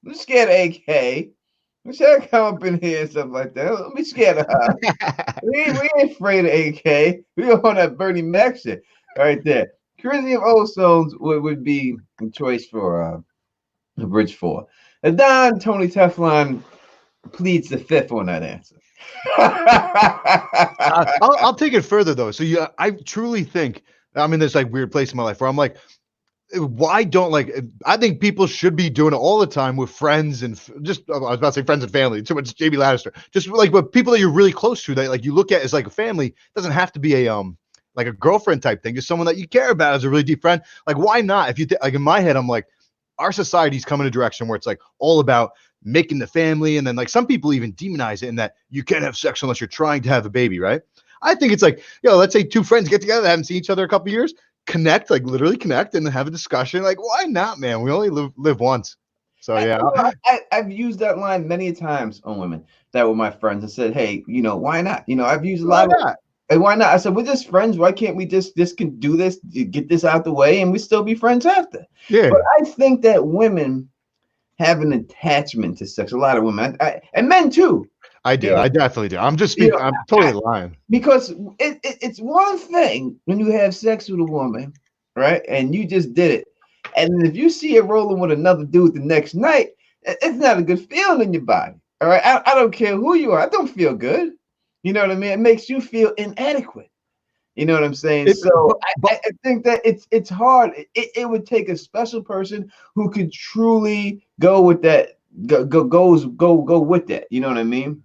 I'm scared of AK. We should come up in here and stuff like that. Don't be scared of her. we ain't afraid of AK. We on that Bernie Mac shit right there. Chrissy of Old Stones would be a choice for the Bridge 4. And Don Tony Teflon pleads the fifth on that answer. I'll take it further though. So yeah, I truly think I'm in this like weird place in my life where I'm like, why don't I think people should be doing it all the time with friends and just I was about to say friends and family. Too much Jamie Lannister. Just like with people that you're really close to that like you look at as like a family. It doesn't have to be a like a girlfriend type thing. Just someone that you care about as a really deep friend. Like why not? If you like in my head, I'm like, our society's coming a direction where it's like all about making the family, and then like some people even demonize it in that you can't have sex unless you're trying to have a baby, right? I think it's like, let's say two friends get together, haven't seen each other a couple of years, connect, like literally connect and have a discussion. Like, why not, man? We only live once. So yeah. I've used that line many times on women that were my friends and said, hey, why not? I've used a lot of hey, why not? I said, we're just friends. Why can't we just can do this, get this out the way, and we still be friends after? Yeah. But I think that women have an attachment to sex. A lot of women, and men too. I do. I definitely do. I'm just speaking. I'm totally lying. Because it's one thing when you have sex with a woman, right? And you just did it. And if you see her rolling with another dude the next night, it's not a good feeling in your body. All right. I don't care who you are. I don't feel good. You know what I mean? It makes you feel inadequate. You know what I'm saying? I think that it's hard. It would take a special person who could truly go with that, go with that. You know what I mean?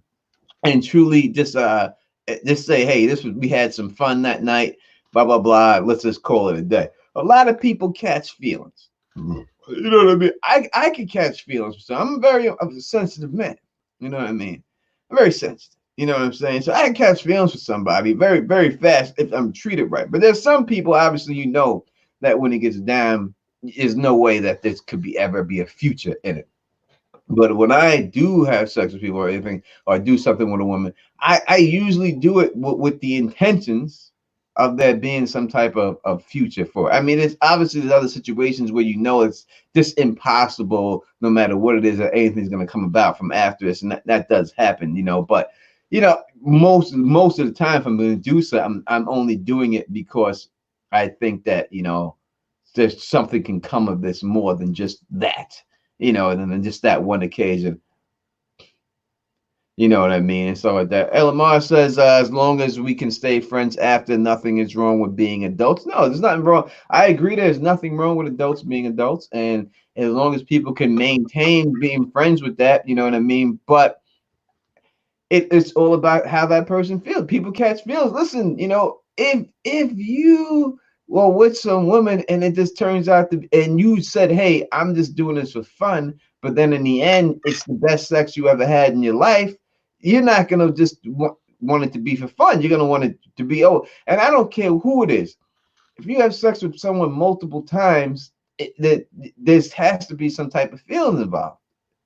And truly just say, hey, we had some fun that night, blah blah blah. Let's just call it a day. A lot of people catch feelings. You know what I mean? I can catch feelings. So I'm a sensitive man. You know what I mean? I'm very sensitive. You know what I'm saying? So I can catch feelings for somebody very, very fast if I'm treated right. But there's some people, obviously, that when it gets down, there's no way that this could ever be a future in it. But when I do have sex with people or anything, or I do something with a woman, I usually do it with the intentions of there being some type of future for it. I mean, it's obviously there's other situations where it's just impossible, no matter what it is, that anything's going to come about from after this, and that does happen, But most of the time, if I'm going to do so, I'm only doing it because I think that there's something can come of this more than just that, and then just that one occasion. You know what I mean? And so like that. Elamar says, as long as we can stay friends after, nothing is wrong with being adults. No, there's nothing wrong. I agree. There's nothing wrong with adults being adults, and as long as people can maintain being friends with that, you know what I mean. But it's all about how that person feels. People catch feels. Listen, if you were with some woman and it just turns out to, and you said, "Hey, I'm just doing this for fun," but then in the end, it's the best sex you ever had in your life. You're not gonna just want it to be for fun. You're gonna want it to be, oh, and I don't care who it is. If you have sex with someone multiple times, there has to be some type of feeling involved,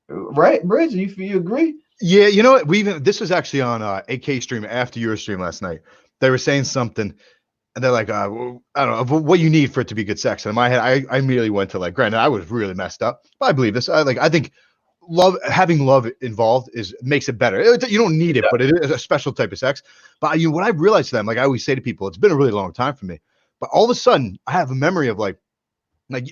right, Bridge? You agree? Yeah, you know what? This was actually on AK stream after your stream last night. They were saying something, and they're like, well, I don't know what you need for it to be good sex. And in my head, I immediately went to, like, granted, I was really messed up, but I believe this. I think having love involved makes it better. You don't need it, but it is a special type of sex. But what I've realized to them, like I always say to people, it's been a really long time for me, but all of a sudden I have a memory of like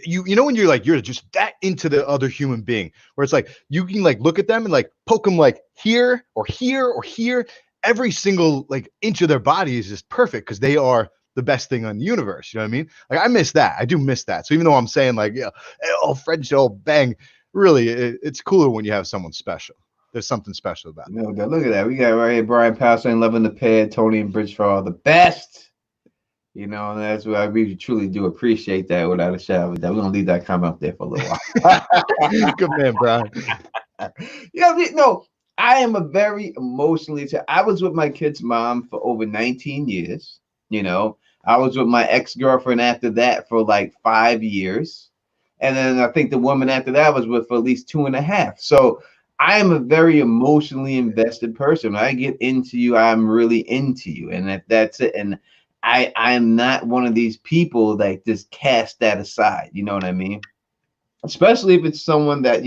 you know when you're just that into the other human being, where it's like you can like look at them and like poke them like here or here or here. Every single like inch of their body is just perfect because they are the best thing on the universe. You know what I mean? Like I miss that. I do miss that. So even though I'm saying like, yeah, oh, friendship, oh, bang, really, it's cooler when you have someone special. There's something special about it. No, look at that. We got right here Brian Powell saying, loving the pair, Tony and Bridge for all the best. And that's what I really truly do appreciate that without a shadow of a doubt. We're gonna leave that comment up there for a little while. Good man, Brian. No, I am a very emotionally. I was with my kid's mom for over 19 years. I was with my ex-girlfriend after that for like 5 years. And then I think the woman after that I was with for at least 2.5. So I am a very emotionally invested person. When I get into you, I'm really into you. And that's it. And I'm not one of these people that just cast that aside. You know what I mean? Especially if it's someone that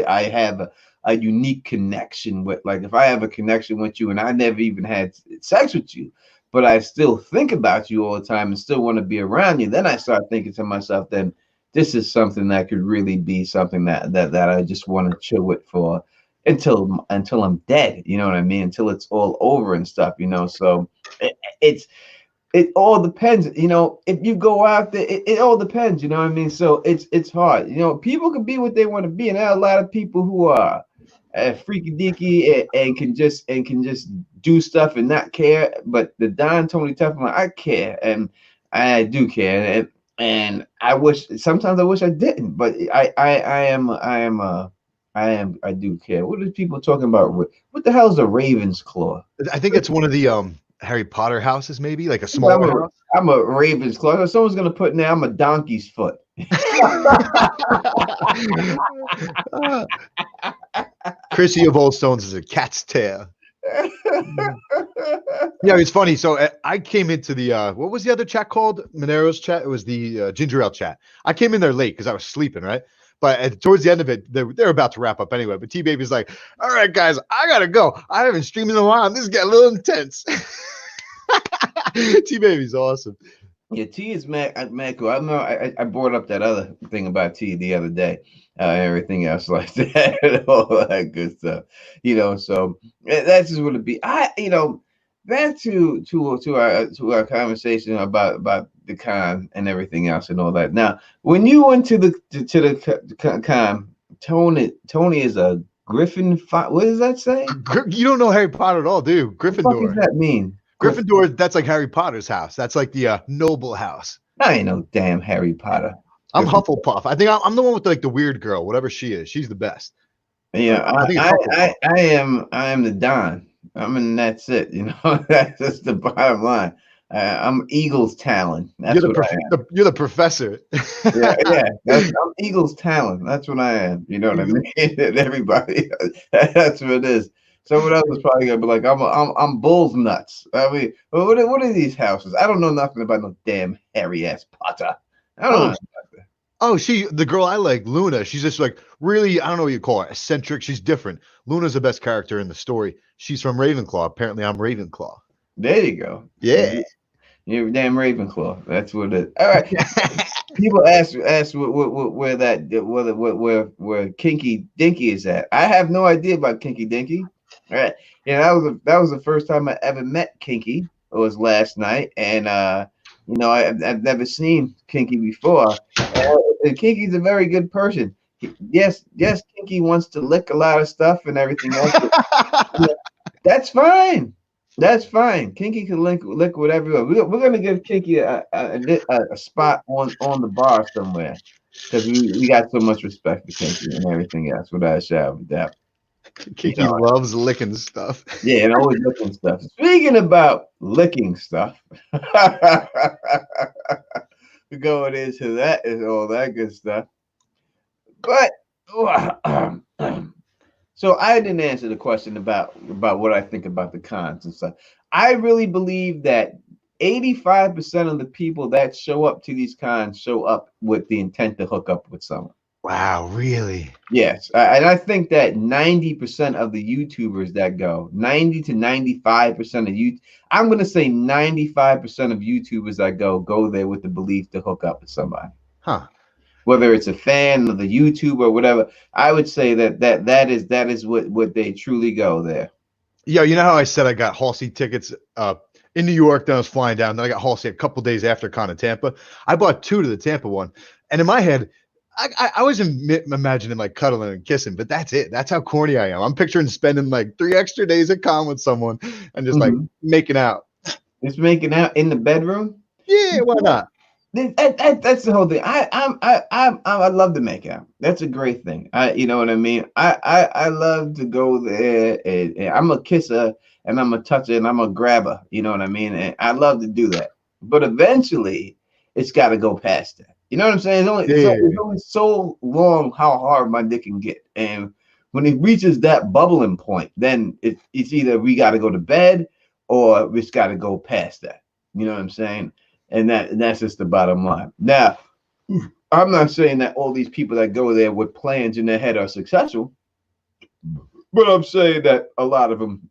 I have a unique connection with. Like if I have a connection with you and I never even had sex with you, but I still think about you all the time and still want to be around you, then I start thinking to myself, then this is something that could really be something that I just want to chill with for until I'm dead. You know what I mean? Until it's all over and stuff. So it all depends. If you go out there, it all depends. You know what I mean? So it's hard. People can be what they want to be, and there are a lot of people who are freaky deaky and can just do stuff and not care. But the Don Tony Teflon, I care, and I do care, and I sometimes I wish I didn't, but I do care. What are people talking about? What the hell is a Raven's Claw? I think it's one of the Harry Potter houses, maybe like a small house. I'm a Raven's Claw. Someone's gonna put now. I'm a donkey's foot. Chrissy of Old Stones is a cat's tail. Yeah, it's funny. So I came into the what was the other chat called? Monero's chat. It was the ginger ale chat. I came in there late because I was sleeping, right? But towards the end of it, they're about to wrap up anyway. But T Baby's like, "All right, guys, I gotta go. I haven't streamed in a while. This is getting a little intense." T Baby's awesome. Yeah, T is mad cool. I know I brought up that other thing about T the other day, everything else like that, and all that good stuff. So that's just what it be. Back to our conversation about the con and everything else and all that. Now, when you went to the con, Tony is a Griffin. What does that say? You don't know Harry Potter at all, do you? Gryffindor. What does that mean? Gryffindor, that's like Harry Potter's house. That's like the noble house. I ain't no damn Harry Potter. I'm Hufflepuff. I think I'm the one with like the weird girl, whatever she is. She's the best. Yeah, I am the Don. That's it. That's just the bottom line. I'm Eagles Talon. That's what I am. You're the professor. yeah. I'm Eagles Talon. That's what I am. You know what I mean? Everybody. That's what it is. Someone else is probably gonna be like, I'm Bull's nuts. I mean, what are these houses? I don't know nothing about no damn Harry ass Potter. I don't know. Oh, the girl I like, Luna. She's just like really, I don't know what you call her, eccentric. She's different. Luna's the best character in the story. She's from Ravenclaw. Apparently, I'm Ravenclaw. There you go. Yeah. You're damn Ravenclaw. That's what it is. All right. People ask where Kinky Dinky is at. I have no idea about Kinky Dinky. Right. Yeah, that was the first time I ever met Kinky. It was last night, and I've never seen Kinky before. And Kinky's a very good person. Yes, Kinky wants to lick a lot of stuff and everything else. But, yeah, that's fine. That's fine. Kinky can lick whatever. We're gonna give Kinky a spot on the bar somewhere because we got so much respect for Kinky and everything else. Without a shadow of a doubt. Kiki loves licking stuff. Yeah, and always licking stuff. Speaking about licking stuff, going into that is all that good stuff. But so I didn't answer the question about what I think about the cons and stuff. I really believe that 85% of the people that show up to these cons show up with the intent to hook up with someone. Wow, really? Yes, and I think that 90% of the YouTubers that go, 90 to 95% of you, I'm gonna say 95% of YouTubers that go there with the belief to hook up with somebody. Huh. Whether it's a fan of the YouTube or whatever, I would say that is what they truly go there. Yeah, you know how I said I got Halsey tickets in New York, then I was flying down, then I got Halsey a couple days after Con in Tampa. I bought 2 to the Tampa one, and in my head, I was imagining like cuddling and kissing, but that's it. That's how corny I am. I'm picturing spending like 3 extra days at con with someone and just like making out. Just making out in the bedroom? Yeah, why not? That's the whole thing. I love to make out. That's a great thing. You know what I mean. I love to go there and I'm a kisser and I'm a toucher and I'm a grabber. You know what I mean. And I love to do that. But eventually, it's got to go past that. You know what I'm saying? It's only so long how hard my dick can get, and when it reaches that bubbling point, then it's either we got to go to bed or it's got to go past that. You know what I'm saying? And that's just the bottom line. Now, I'm not saying that all these people that go there with plans in their head are successful, but I'm saying that a lot of them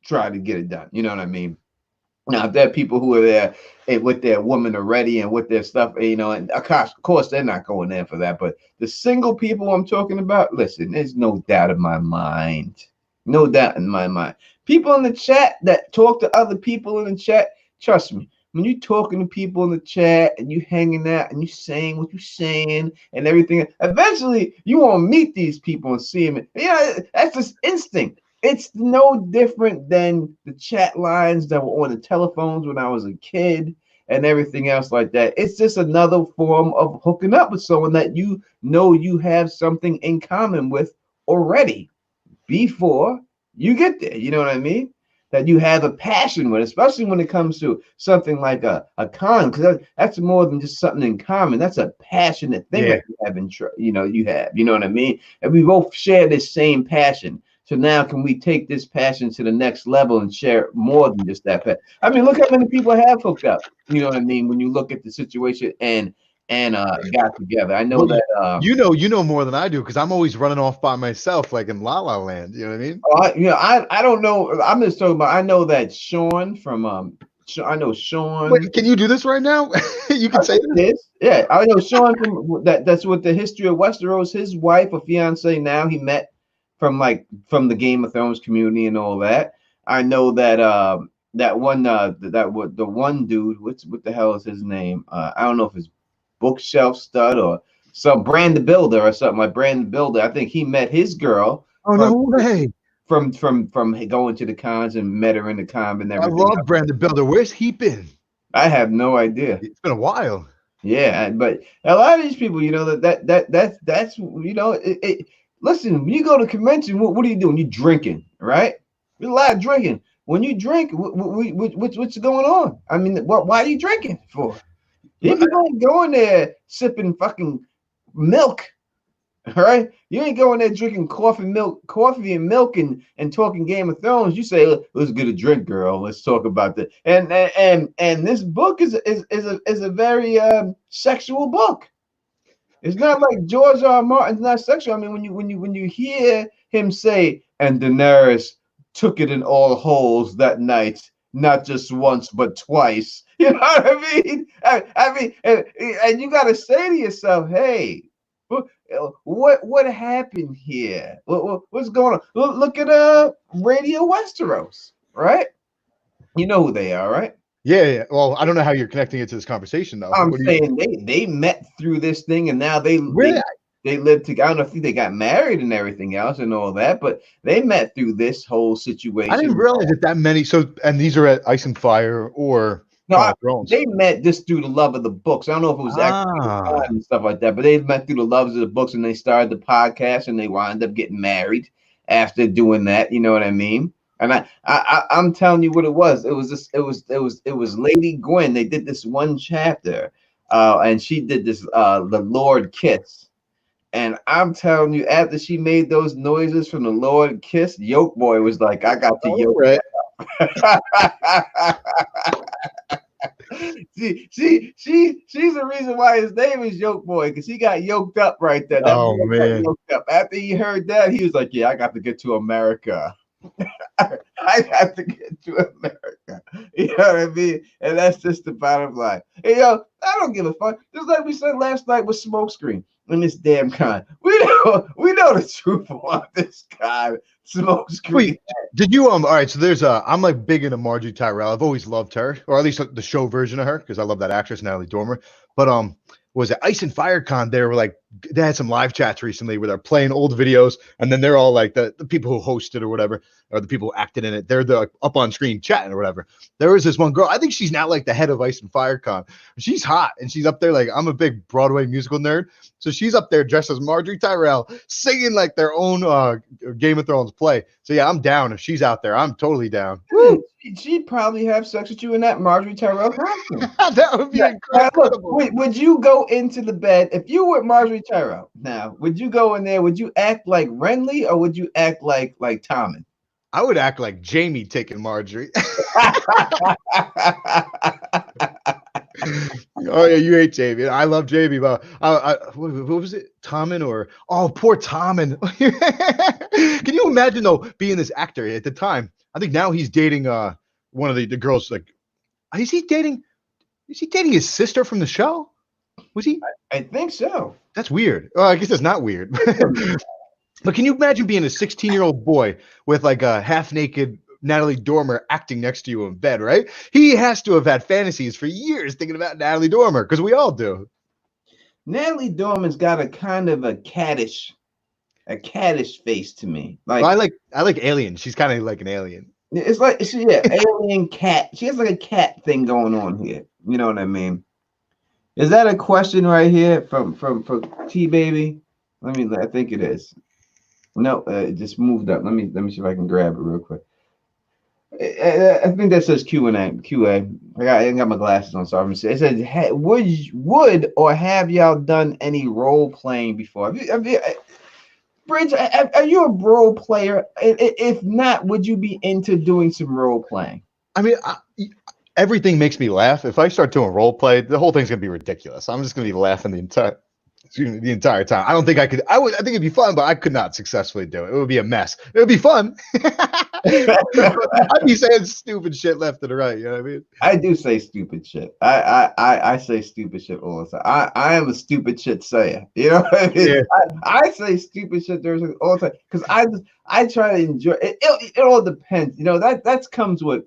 try to get it done. You know what I mean? Now, if there are people who are there with their woman already and with their stuff, and of course, they're not going there for that. But the single people I'm talking about, listen, there's no doubt in my mind. No doubt in my mind. People in the chat that talk to other people in the chat, trust me, when you're talking to people in the chat and you hanging out and you saying what you're saying and everything, eventually you want to meet these people and see them. That's just instinct. It's no different than the chat lines that were on the telephones when I was a kid and everything else like that. It's just another form of hooking up with someone that you know you have something in common with already before you get there. You know what I mean? That you have a passion with, especially when it comes to something like a con, because that's more than just something in common. That's a passionate thing that you have you know what I mean? And we both share this same passion. So now can we take this passion to the next level and share more than just that passion? I mean, look how many people have hooked up. You know what I mean? When you look at the situation and got together. I know that you know more than I do because I'm always running off by myself like in La La Land. You know what I mean? I don't know. I'm just talking about. I know that Sean from I know Sean. Wait, can you do this right now? You can say this. Yeah, I know Sean from that's what the history of Westeros. His wife or fiance now he met from the Game of Thrones community and all that. I know that that one the one dude. What the hell is his name? I don't know if it's Bookshelf Stud or some Brand the Builder or something like Brand the Builder. I think he met his girl. Oh, no way. From going to the cons and met her in the con and everything. I love Brand the Builder. Where's he been? I have no idea. It's been a while. Yeah, but a lot of these people, that's listen, when you go to convention, what are you doing? You're drinking, right? There's a lot of drinking. When you drink, what's going on? I mean, why are you drinking for? People ain't going there sipping fucking milk, all right? You ain't going there drinking coffee and milk and talking Game of Thrones. You say, let's get a drink, girl. Let's talk about that. And this book is a very sexual book. It's not like George R. R. Martin's not sexual. I mean, when you hear him say, and Daenerys took it in all holes that night, not just once but twice. You know what I mean? I mean, and you got to say to yourself, hey, What happened here? What's going on? Look at Radio Westeros, right? You know who they are, right? Yeah. Well, I don't know how you're connecting it to this conversation though. I'm What do you saying they met through this thing, and now they where they live together. I don't know if they got married and everything else and all that, but they met through this whole I didn't situation. realize that many. So, and these are at Ice and Fire or No, Thrones. they met just through the love of the books. I don't know if it was actually and stuff like that, but they met through the loves of the books, and they started the podcast, and they wound up getting married after doing that. You know what I mean? And I'm telling you what it was. It was this. It was Lady Gwen. They did this one chapter, and she did this. The Lord Kiss. And I'm telling you, after she made those noises from the Lord Kiss, Yoke Boy was like, "I got the yoke." Right. She's the reason why his name is Yoke Boy, because he got yoked up right there. That Oh man! yoked up. After he heard that, he was like, "Yeah, I got to get to America. I got to get to America." You know what I mean? And that's just the bottom line. And, I don't give a fuck. Just like we said last night with Smokescreen and this damn con. We know the truth about this guy. Smokescreen. Wait, did you all right, so there's I'm like big into Marjorie Tyrell. I've always loved her, or at least the show version of her, because I love that actress Natalie Dormer. But was it Ice and Fire Con? They were like, they had some live chats recently where they're playing old videos, and then they're all like the people who hosted or whatever, or the people who acted in it, they're like, up on screen chatting or whatever. There was this one girl, I think she's now like the head of Ice and Fire Con. She's hot, and she's up there like, I'm a big Broadway musical nerd, so she's up there dressed as Marjorie Tyrell, singing like their own Game of Thrones play. So yeah, I'm down. If she's out there, I'm totally down. She'd probably have sex with you in that Marjorie Tyrell costume. That would be incredible. Look, would you go into the bed if you were Marjorie Tyrell? Now, would you go in there? Would you act like Renly, or would you act like Tommen? I would act like Jamie taking Marjorie. Oh yeah, you hate Jamie. I love Jamie, but what was it? Tommen or poor Tommen. Can you imagine though being this actor at the time? I think now he's dating one of the girls. Like, is he dating his sister from the show? Was he? I think so. That's weird. Well, I guess that's not weird. But can you imagine being a 16-year-old boy with like a half-naked Natalie Dormer acting next to you in bed, right? He has to have had fantasies for years thinking about Natalie Dormer, because we all do. Natalie Dormer's got a kind of a caddish face to me. Like, well, I like Alien. She's kind of like an alien. It's like alien cat. She has like a cat thing going on here. You know what I mean? Is that a question right here from T Baby? I think it is. No, it just moved up. Let me see if I can grab it real quick. I think that says QA. I ain't got my glasses on, so I'm saying it says, would or have y'all done any role playing before? Bridge, are you a role player? If not, would you be into doing some role playing? I mean, everything makes me laugh. If I start doing role play, the whole thing's gonna be ridiculous. I'm just gonna be laughing the entire time. I don't think I could. I think it'd be fun, but I could not successfully do it. It would be a mess. It would be fun. I'd be saying stupid shit left and right. You know what I mean? I do say stupid shit. I say stupid shit all the time. I am a stupid shit sayer. You know what I mean? Yeah. I say stupid shit all the time because I try to enjoy it. It all depends. You know, that comes with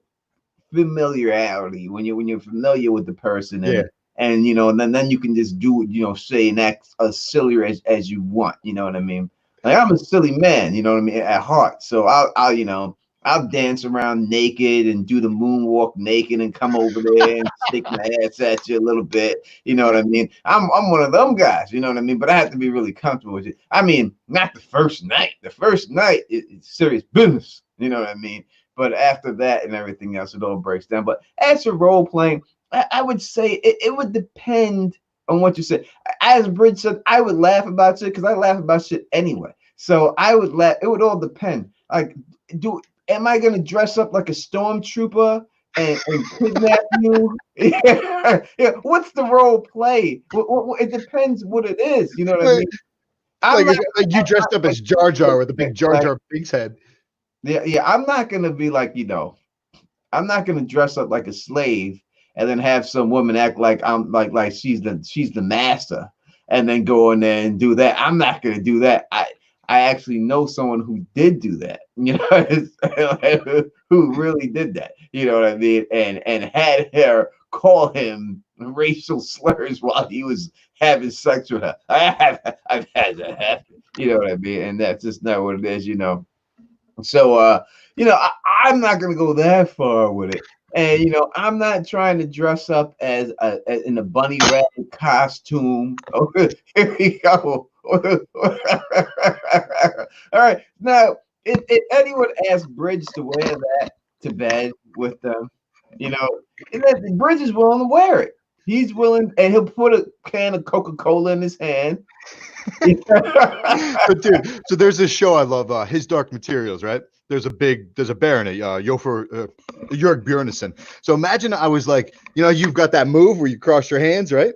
familiarity when you're familiar with the person. And, and you know, and then you can just do, you know, say and act as silly as you want. You know what I mean? Like, I'm a silly man, you know what I mean, at heart. So I'll dance around naked and do the moonwalk naked and come over there and stick my ass at you a little bit. You know what I mean? I'm one of them guys, you know what I mean? But I have to be really comfortable with it. I mean, not the first night. The first night it's serious business. You know what I mean? But after that and everything else, it all breaks down. But as for role playing, I would say it would depend on what you said. As Bridge said, I would laugh about shit because I laugh about shit anyway. So I would laugh. It would all depend. Like, am I gonna dress up like a stormtrooper and kidnap you? Yeah. What's the role play? It depends what it is. You know what I mean? Like you dressed up as Jar Jar with a big Jar Jar Binks head. Yeah. I'm not gonna be like, you know, I'm not gonna dress up like a slave and then have some woman act like I'm like she's the master, and then go in there and do that. I'm not gonna do that. I actually know someone who did do that, you know, who really did that, you know what I mean, and had her call him racial slurs while he was having sex with her. I've had that happen, you know what I mean, and that's just not what it is, you know. So, you know, I'm not gonna go that far with it. And you know, I'm not trying to dress up in a bunny rabbit costume. Oh, here we go. All right. Now, if anyone asked Bridge to wear that to bed with them, you know, Bridge is willing to wear it. He's willing, and he'll put a can of Coca-Cola in his hand. But dude, so there's this show I love, His Dark Materials, right? There's a bear in it, Jörg Björnson. So imagine I was like, you know, you've got that move where you cross your hands, right?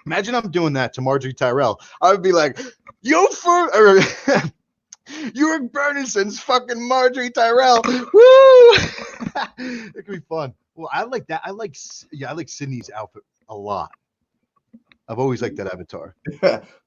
Imagine I'm doing that to Marjorie Tyrell. I would be like, Jörg Björnson's fucking Marjorie Tyrell. Woo! It could be fun. Well, I like that. I like Sydney's outfit a lot. I've always liked that avatar.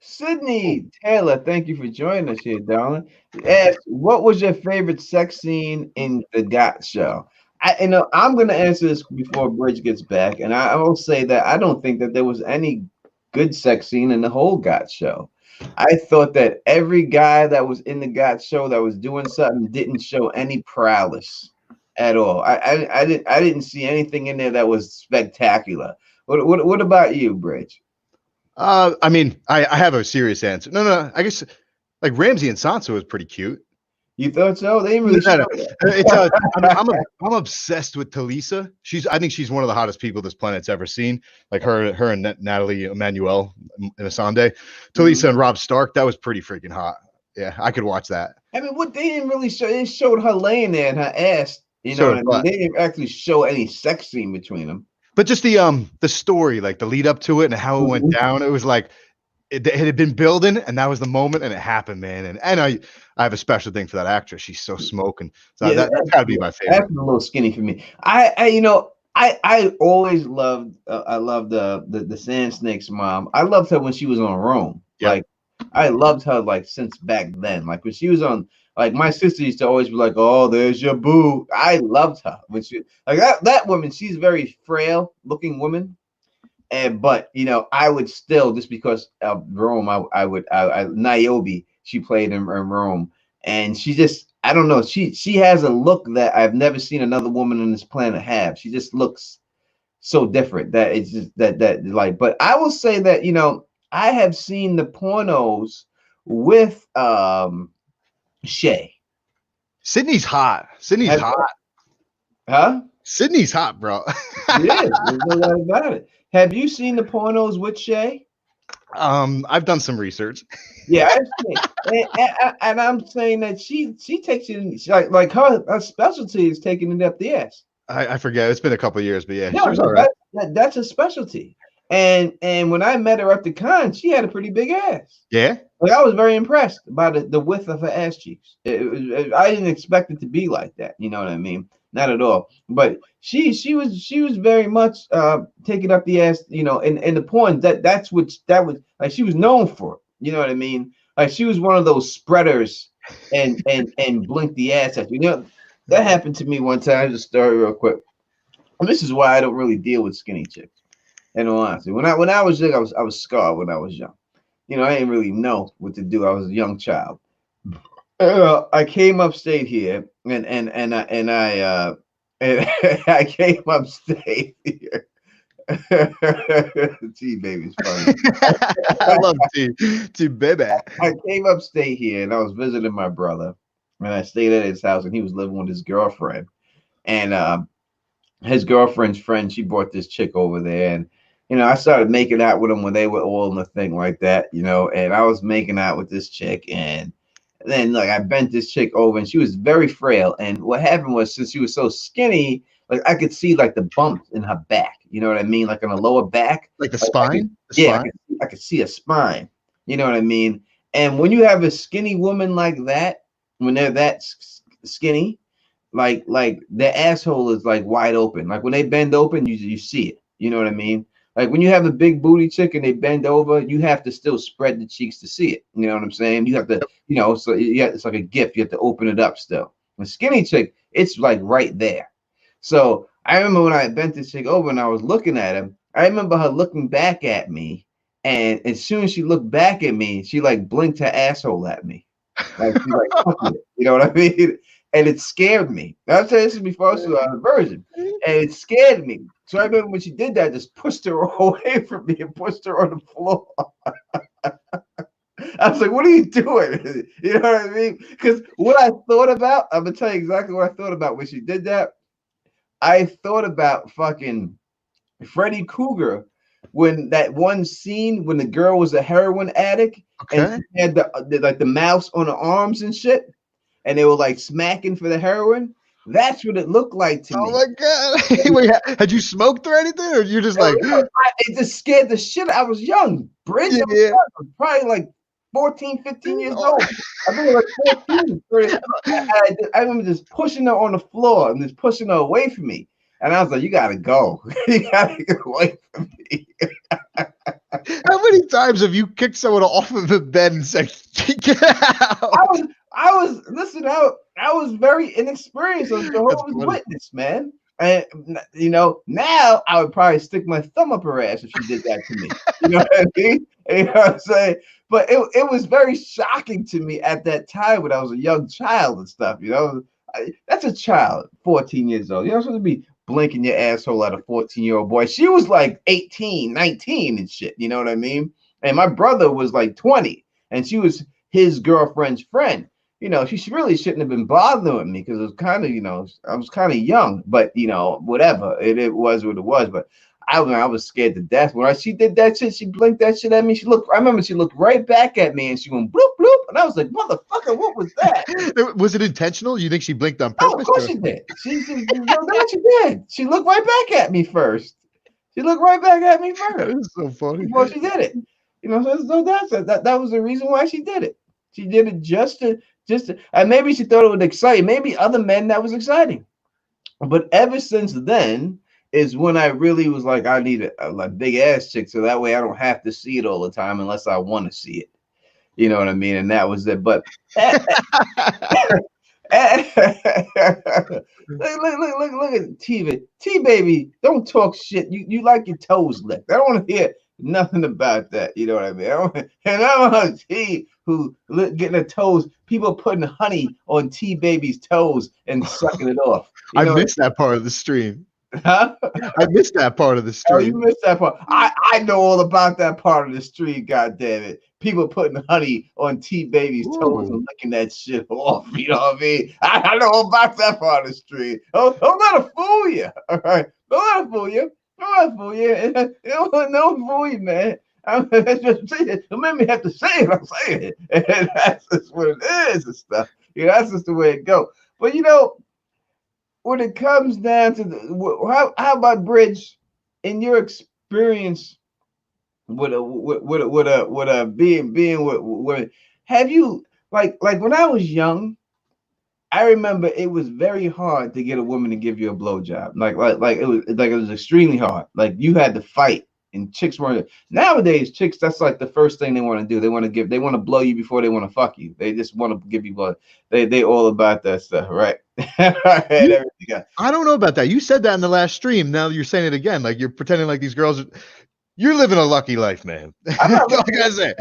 Sydney Taylor, thank you for joining us here, darling. Ask, what was your favorite sex scene in the GOT show? I'm going to answer this before Bridge gets back, and I will say that I don't think that there was any good sex scene in the whole GOT show. I thought that every guy that was in the GOT show that was doing something didn't show any prowess at all. I didn't see anything in there that was spectacular. What about you, Bridge? I mean, I have a serious answer. No. I guess like Ramsey and Sansa was pretty cute. You thought so? They didn't really show that. It's I'm obsessed with Talisa. I think she's one of the hottest people this planet's ever seen. Like her and Natalie Emmanuel in Asande. Talisa and Rob Stark, that was pretty freaking hot. Yeah, I could watch that. I mean, what they didn't really show, they showed her laying there and her ass. You know what I mean? They didn't actually show any sex scene between them. But just the story, like the lead up to it and how it went down, it was like it had been building, and that was the moment, and it happened, man. And I have a special thing for that actress. She's so smoking. So yeah, that's gotta be my favorite. That's a little skinny for me. I always loved the Sand Snake's mom. I loved her when she was on Rome. Yep. Like I loved her like since back then. Like when she was on. Like my sister used to always be like, "Oh, there's your boo." I loved her when she like that woman. She's a very frail looking woman, but you know, I would still just because of Rome. I would Niobe. She played in Rome, and she just I don't know. She has a look that I've never seen another woman on this planet have. She just looks so different that it's just that like. But I will say that you know I have seen the pornos with Shay. Sydney's hot. Sydney's hot. Huh? Sydney's hot, bro. Yeah, there's no doubt about it. Have you seen the pornos with Shay? I've done some research. Yeah, and I'm saying that she takes it in, like her specialty is taking it up the ass. I forget. It's been a couple of years, but yeah, no, that's a specialty. And when I met her at the con, she had a pretty big ass. Yeah. Like I was very impressed by the width of her ass cheeks. I didn't expect it to be like that. You know what I mean? Not at all. But she was very much taking up the ass. You know, in the porn that was like she was known for it. You know what I mean? Like she was one of those spreaders and blink the ass at you. You know that happened to me one time. Just a story real quick. And this is why I don't really deal with skinny chicks. In all honesty, when I was young, I was scarred when I was young. You know, I didn't really know what to do. I was a young child. I came upstate here, and I came upstate here. T baby's funny. I love T baby. I came upstate here, and I was visiting my brother, and I stayed at his house, and he was living with his girlfriend, and his girlfriend's friend, she brought this chick over there, and you know, I started making out with them when they were all in the thing like that, you know, and I was making out with this chick, and then like I bent this chick over, and she was very frail, and what happened was since she was so skinny, like I could see like the bumps in her back, you know what I mean, like on the lower back, like the spine. I could see a spine, you know what I mean. And when you have a skinny woman like that, when they're that skinny, like their asshole is like wide open, like when they bend open, you see it, you know what I mean. Like when you have a big booty chick and they bend over, you have to still spread the cheeks to see it. You know what I'm saying? You have to, so it's like a gift. You have to open it up still. A skinny chick, it's like right there. So I remember when I bent this chick over and I was looking at him, I remember her looking back at me. And as soon as she looked back at me, she like blinked her asshole at me. Like she like, fuck it. You know what I mean? And it scared me. I'll tell you, this is before I saw the version. And it scared me. So I remember when she did that, I just pushed her away from me and pushed her on the floor. I was like, what are you doing? You know what I mean? Because what I thought about, I'm going to tell you exactly what I thought about when she did that. I thought about fucking Freddy Krueger when that one scene when the girl was a heroin addict and she had the mouse on her arms and shit, and they were like smacking for the heroin. That's what it looked like to me. Oh my god! Wait, had you smoked or anything, or you're just like? It just scared the shit. I was young, Bridge. I was probably like 14, 15 years old. I think like 14. I remember just pushing her on the floor and just pushing her away from me. And I was like, you gotta go. You gotta get away from me. How many times have you kicked someone off of the bed and said, get out? I was very inexperienced as Jehovah's Witness, man. And now I would probably stick my thumb up her ass if she did that to me. You know what I mean? You know what I'm saying? But it was very shocking to me at that time when I was a young child and stuff. That's a child, 14 years old. You're not supposed to be blinking your asshole at a 14-year-old boy. She was like 18, 19 and shit. You know what I mean? And my brother was like 20, and she was his girlfriend's friend. She really shouldn't have been bothering with me because it was kind of, I was kind of young, but whatever. It was what it was. But I was scared to death when she did that shit. She blinked that shit at me. I remember she looked right back at me and she went bloop bloop, and I was like, motherfucker, what was that? Was it intentional? You think she blinked on purpose? Oh, of course she did. She did. She looked right back at me first. That is so funny. Before she did it. So that was the reason why she did it. She did it just to, and maybe she thought it was exciting. Maybe other men that was exciting. But ever since then is when I really was like, I need a big ass chick, so that way I don't have to see it all the time unless I want to see it. You know what I mean? And that was it. But look at T-Baby. Don't talk shit. You like your toes licked. I don't want to hear nothing about that. You know what I mean? I don't want T who getting her toes. People putting honey on T-Baby's toes and sucking it off. I missed that part of the stream. Huh? I missed that part of the stream. Oh, you missed that part. I know all about that part of the stream. God damn it! People putting honey on T-Baby's toes and licking that shit off. You know what I mean? I know all about that part of the stream. Don't let her fool you. All right, don't let her fool you. Don't fool you. Don't fool you, man. That's just it. Don't make me have to say it. I'm saying it. And that's just what it is and stuff. That's just the way it goes. But when it comes down to how about Bridge, in your experience with being with have you like when I was young, I remember it was very hard to get a woman to give you a blowjob. Like it was extremely hard. Like you had to fight, and chicks weren't. Nowadays, chicks, that's like the first thing they want to do. They want to blow you before they want to fuck you. They just want to give you blood. They all about that stuff, right? I don't know about that. You said that in the last stream. Now you're saying it again. Like you're pretending like these girls. You're living a lucky life, man. I'm not all I gotta say.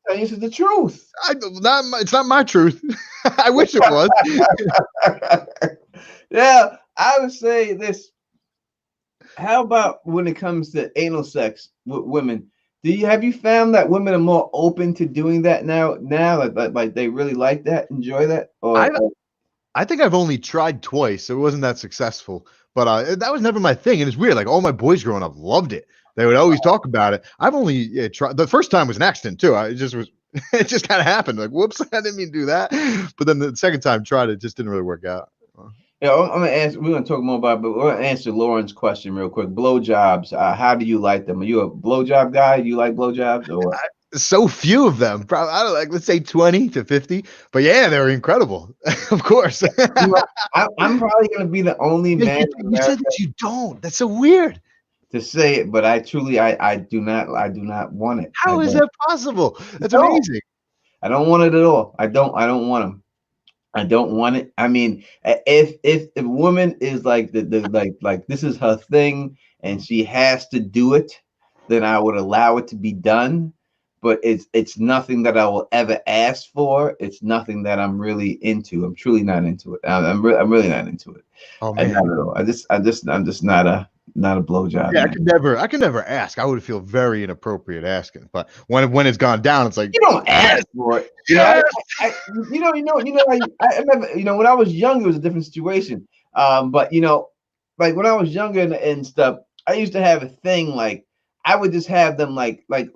This is the truth. It's not my truth. I wish it was. Yeah, I would say this. How about when it comes to anal sex with women? Have you found that women are more open to doing that now? Like they really like that, enjoy that? I think I've only tried twice. So it wasn't that successful, but that was never my thing. And it's weird. Like all my boys growing up loved it. They would always talk about it. I've only tried. The first time was an accident too. It just kind of happened. Like, whoops, I didn't mean to do that. But then the second time tried it, just didn't really work out. Yeah, I'm gonna answer. We're gonna talk more about it, but we're gonna answer Lauren's question real quick. Blowjobs. How do you like them? Are you a blowjob guy? Do you like blowjobs or what? So few of them. Probably, I don't like. Let's say 20 to 50. But yeah, they're incredible. Of course. I'm probably gonna be the only man. You said that you don't. That's so weird. to say it, but I truly, I do not want it. How is that possible? That's No, amazing. I don't want it at all. I don't want them. I don't want it. I mean, if a woman is like the like this is her thing and she has to do it, then I would allow it to be done. But it's nothing that I will ever ask for. It's nothing that I'm really into. I'm truly not into it. I'm really not into it. Oh And man. not at all. I'm just not a blowjob Yeah, man. I could never ask. I would feel very inappropriate asking. But when it's gone down, it's like You don't ask for it. yes! I remember, when I was young, it was a different situation. But like when I was younger and stuff, I used to have a thing like I would just have them like they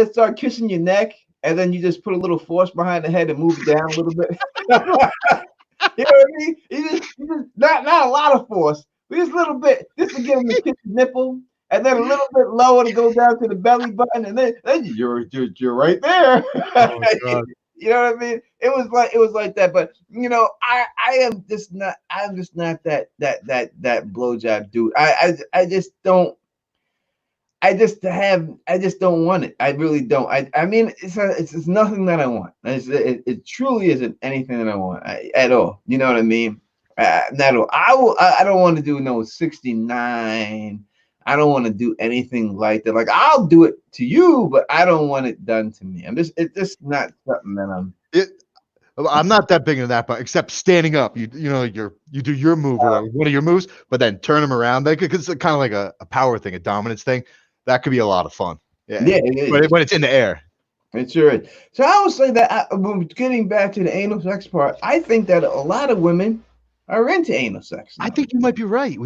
start kissing your neck, and then you just put a little force behind the head and move it down a little bit. You know what I mean? You just not a lot of force, but just a little bit, just to get them to kiss the nipple, and then a little bit lower to go down to the belly button, and then you're right there. Oh my god. You know what I mean? It was like that, but I'm just not that blowjob dude. I just don't. I just don't want it. I really don't. I mean, it's nothing that I want. It truly isn't anything that I want at all. You know what I mean? Not at all. I don't want to do no 69. I don't want to do anything like that. Like I'll do it to you, but I don't want it done to me. It's just not something that I'm not that big into that, but except standing up, you do your move or one of your moves, but then turn them around. Because it's kind of like a power thing, a dominance thing. That could be a lot of fun. Yeah, when it's in the air. It sure is. So I would say that getting back to the anal sex part, I think that a lot of women are into anal sex now. I think you might be right.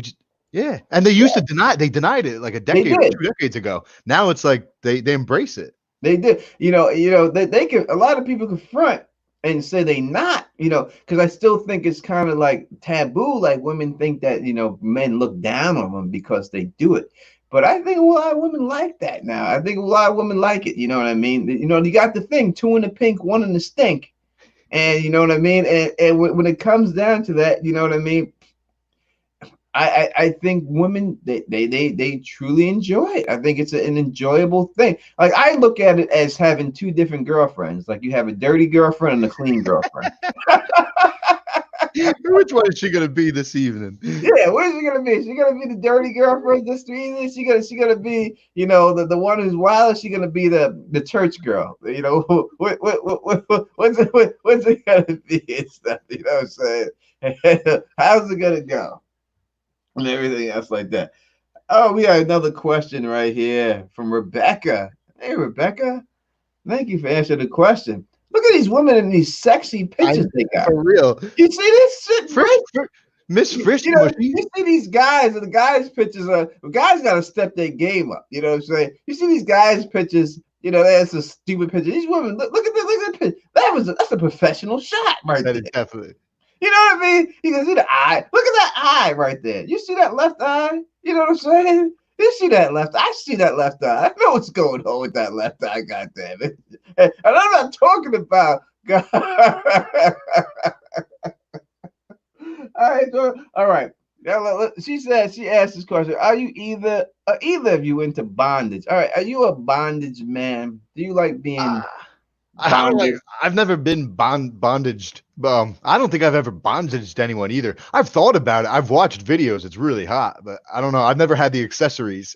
Yeah, and they used to denied it like a decade or 2 decades ago. Now it's like they embrace it. They did. They can. A lot of people confront and say they not. Because I still think it's kind of like taboo. Like women think that men look down on them because they do it. But I think a lot of women like that now. I think a lot of women like it. You know what I mean? You got the thing, 2 in the pink, 1 in the stink. And you know what I mean? And when it comes down to that, you know what I mean? I think women, they truly enjoy it. I think it's an enjoyable thing. Like I look at it as having 2 different girlfriends. Like you have a dirty girlfriend and a clean girlfriend. Which one is she gonna be this evening? Yeah, what is she gonna be? She gonna be the dirty girlfriend this evening? She gonna be, the one who's wild. She gonna be the church girl. What's it gonna be and stuff? You know what I'm saying? How's it gonna go? And everything else like that. Oh, we got another question right here from Rebecca. Hey, Rebecca, thank you for answering the question. Look at these women in these sexy pictures they got. For real. You see this shit, Miss Frisch. You see these guys, and the guys' pictures the guys got to step their game up. You know what I'm saying? You see these guys' pictures. That's a stupid picture. These women, look at this. Look at this. That's a professional shot right there. That is definitely. You know what I mean? You can see the eye. Look at that eye right there. You see that left eye? You know what I'm saying? You see that left eye? I see that left eye. I know what's going on with that left eye, goddamn it. And I'm not talking about God. All right. Now, she asked this question. Are you either of you into bondage? All right. Are you a bondage man? Do you like being I've never been bondaged. I don't think I've ever bondaged anyone either. I've thought about it. I've watched videos. It's really hot, but I don't know. I've never had the accessories.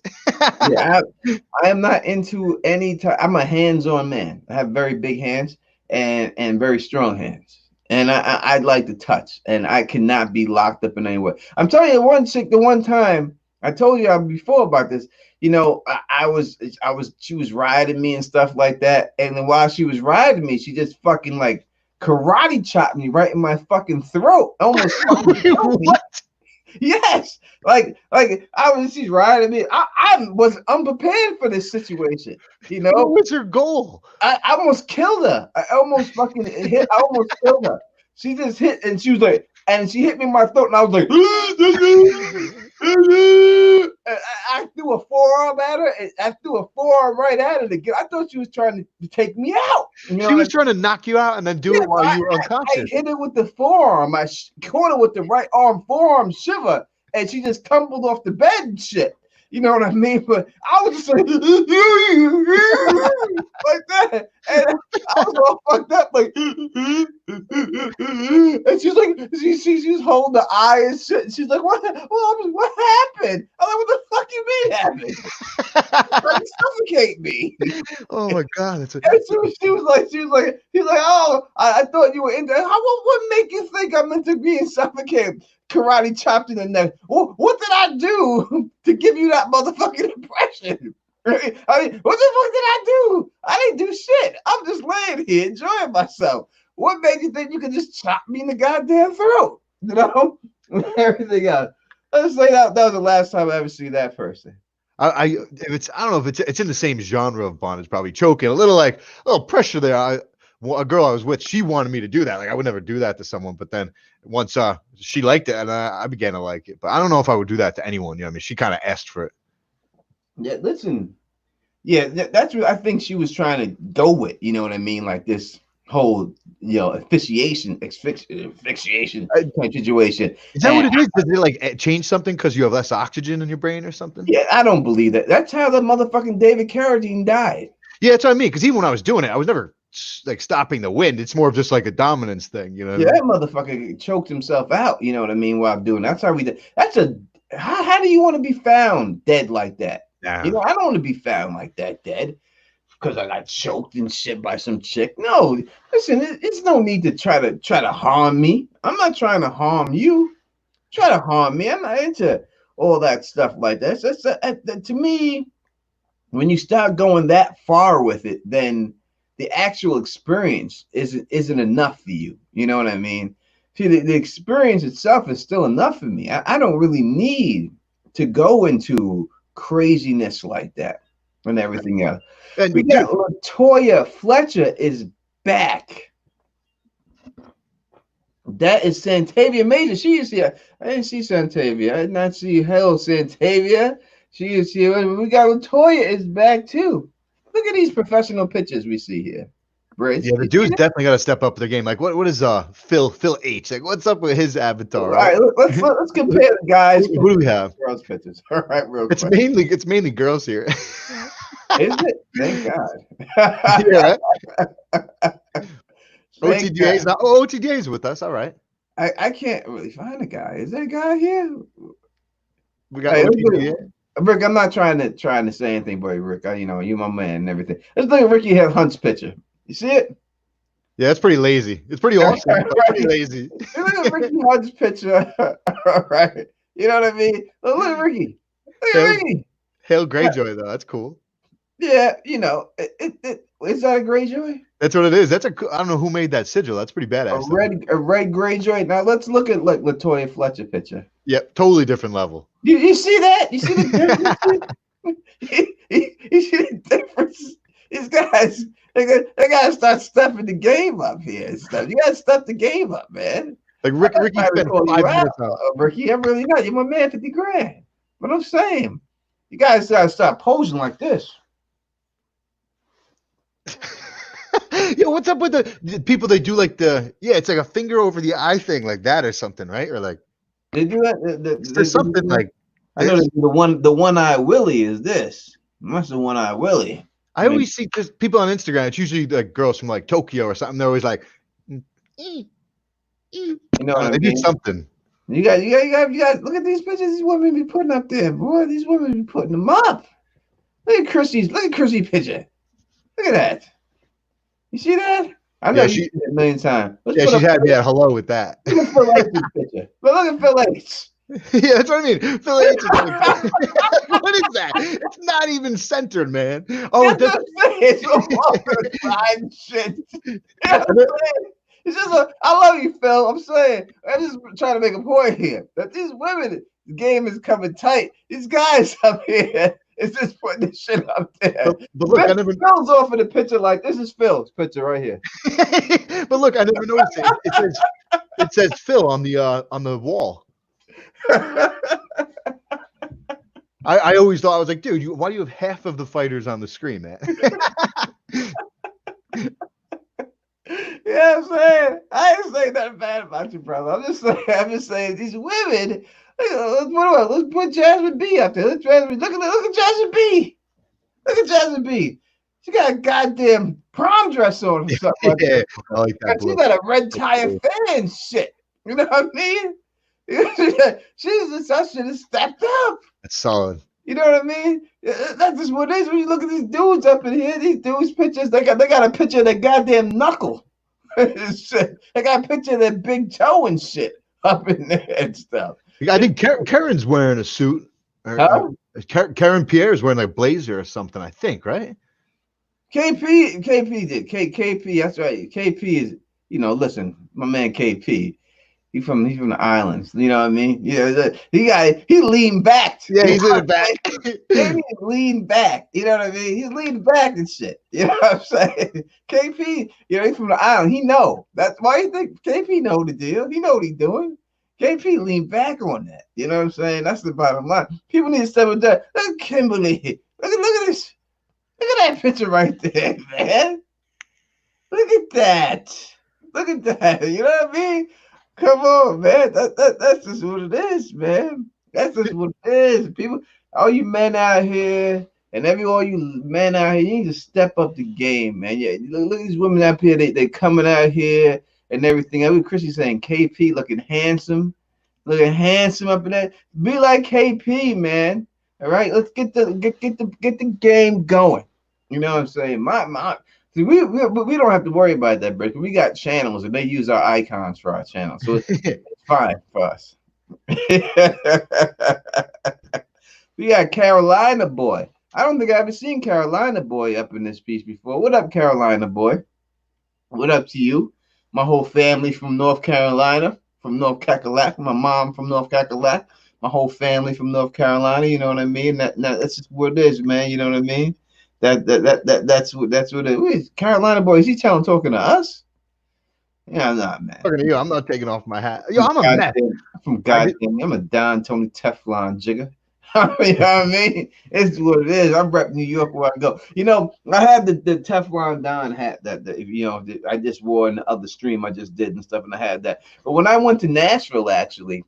Yeah, I am not into any type. I'm a hands-on man. I have very big hands and very strong hands. And I'd like to touch, and I cannot be locked up in any way. I'm telling you, the one time I told you before about this. She was riding me and stuff like that. And then while she was riding me, she just fucking like karate chopped me right in my fucking throat. Almost fucking killed me. What? Yes. She's riding me. I was unprepared for this situation. What was her goal? I almost killed her. I almost killed her. She just hit and she was like, and she hit me in my throat, and I was like, I threw a forearm at her. And I threw a forearm right at her again. I thought she was trying to take me out. She was trying to knock you out and then do it while you were unconscious. I hit it with the forearm. I caught her with the right arm, forearm shiver, and she just tumbled off the bed and shit. You know what I mean? But I was just like, like that. And I was all fucked up, like, and she's like, she's holding the eye and shit. And she's like, what happened? I'm like, what the fuck you mean happened? Like, suffocate me. Oh my God. And she was like, oh, I thought you were in there. What make you think I'm into being suffocated? Karate chopped in the neck. Well, what did I do to give you that motherfucking impression? Right? I mean, what the fuck did I do? I didn't do shit. I'm just laying here enjoying myself. What made you think you could just chop me in the goddamn throat? You know, everything else. Let's say that was the last time I ever see that person. I don't know if it's in the same genre of bondage, probably choking, a little pressure there. A girl I was with, she wanted me to do that. Like I would never do that to someone, but then once she liked it, and I began to like it. But I don't know if I would do that to anyone. You know, what I mean, she kind of asked for it. Yeah, listen, yeah, that's what I think she was trying to go with. You know what I mean? Like this whole, asphyxiation type situation. Is that what it is? Does it like change something because you have less oxygen in your brain or something? Yeah, I don't believe that. That's how the motherfucking David Carradine died. Yeah, that's what I mean. Because even when I was doing it, I was never like stopping the wind. It's more of just like a dominance thing, you know. Yeah, that motherfucker choked himself out. You know what I mean? While I'm doing that's how we did. How do you want to be found dead like that? Nah. You know, I don't want to be found like that dead because I got choked and shit by some chick. No, listen, it's no need to try to harm me. I'm not trying to harm you. Try to harm me. I'm not into all that stuff like that. To me, when you start going that far with it, then the actual experience isn't enough for you. You know what I mean? See, the experience itself is still enough for me. I don't really need to go into craziness like that and everything else. And we got Latoya Fletcher is back. That is Santavia Major. She is here. I didn't see Santavia. I did not see Santavia. She is here. We got Latoya is back too. Look at these professional pictures we see here. Brace. Yeah, the dude's definitely got to step up their game. Like, what is Phil H? Like, what's up with his avatar? Right? All right, let's compare the guys. Who do we have? Girls pictures. All right, real quick. It's mainly girls here. Is it? Thank God. Yeah. OTDA's with us. All right. I can't really find a guy. Is there a guy here? We got OTDA. Rick, I'm not trying to say anything, boy. Rick, you're my man and everything. Let's look at Ricky Hunt's picture. You see it? Yeah, it's pretty lazy. It's pretty awesome. Right. Pretty lazy. Look at Ricky Hunt's picture. All right. You know what I mean? Look at Ricky. Look at Ricky. Hail Greyjoy, though. That's cool. Yeah, is that a Greyjoy? That's what it is. I don't know who made that sigil. That's pretty badass. A red Greyjoy. Now let's look at like Latoya Fletcher picture. Yep, totally different level. You see that? You see the difference? you see the difference? These guys, they gotta start stuffing the game up here and stuff. You gotta stuff the game up, man. Like Ricky spent 5 minutes out. Ricky, I'm really not. You're my man, 50 grand. But I'm saying, you guys gotta start posing like this. Yeah, what's up with the people? They do like it's like a finger over the eye thing, like that or something, right? Or like they do that. There's something like I know the one eye Willie is this. That's the one eye Willie. I always see just people on Instagram. It's usually like girls from like Tokyo or something. They're always like, you know, they do something. You got. Look at these pictures. These women be putting up there, boy. These women be putting them up. Look at Chrissy's picture. Look at that. You see that? I know you seen it a million times. She had me at hello with that. Look at Phil H's picture. But look at Phil H. Yeah, that's what I mean. Phil H is like, what is that? It's not even centered, man. Oh, that's it's a side shit. It's just I love you, Phil. I'm saying I'm just trying to make a point here that these women, the game is coming tight. These guys up here is just putting this shit up there. But look, Phil's off in a picture like this is Phil's picture right here. But look, I never noticed it. It says Phil on the wall. I always thought, I was like, dude, why do you have half of the fighters on the screen, man? Yeah, I'm saying I ain't saying nothing bad about you, brother. I'm just saying these women, Let's put Jasmine B up there. Look at Jasmine B. Look at Jasmine B. She got a goddamn prom dress on or something like Yeah, that. I like that. She got a red tie and fan shit. You know what I mean? I should have stepped up. That's solid. You know what I mean? That's just what it is when you look at these dudes up in here. These dudes' pictures, they got a picture of their goddamn knuckle. Shit. They got a picture of their big toe and shit up in there and stuff. I think Karen's wearing a suit. Huh? Karen Pierre is wearing like a blazer or something, I think, right? KP did. KP, that's right. KP is, listen, my man KP. He from the islands. You know what I mean? Yeah, he leaned back. Yeah, he's in the back. KP leaned back. You know what I mean? He's leaned back and shit. You know what I'm saying? KP, he's from the island. He know. That's why you think KP know the deal. He know what he's doing. KP leaned back on that. You know what I'm saying? That's the bottom line. People need to step with that. Look at Kimberly. Look at this. Look at that picture right there, man. Look at that. Look at that. You know what I mean? Come on, man. That's just what it is, man. That's just what it is. People, all you men out here, and all you men out here, you need to step up the game, man. Yeah, look at these women out here. They coming out here and everything. Every Chrissy saying KP looking handsome up in that. Be like KP, man. All right, let's get the game going. You know what I'm saying? See, we don't have to worry about that, bro. We got channels and they use our icons for our channel, so it's fine for us. We got Carolina Boy. I don't think I've ever seen Carolina Boy up in this piece before. What up, Carolina Boy? What up to you? My whole family from North Carolina, from North Cackalack. My mom from North Cackalack. My whole family from North Carolina. You know what I mean? That's just what it is, man. You know what I mean? That's what it is. Carolina Boy, is he talking to us? Yeah, I'm not, man. Talking to you. I'm not taking off my hat. Yo, I'm a mess. I'm a Don Tony Teflon jigger. You know what I mean? It's what it is. I'm repping New York where I go. I had the Teflon Don hat that I just wore in the other stream I just did and stuff, and I had that. But when I went to Nashville, actually,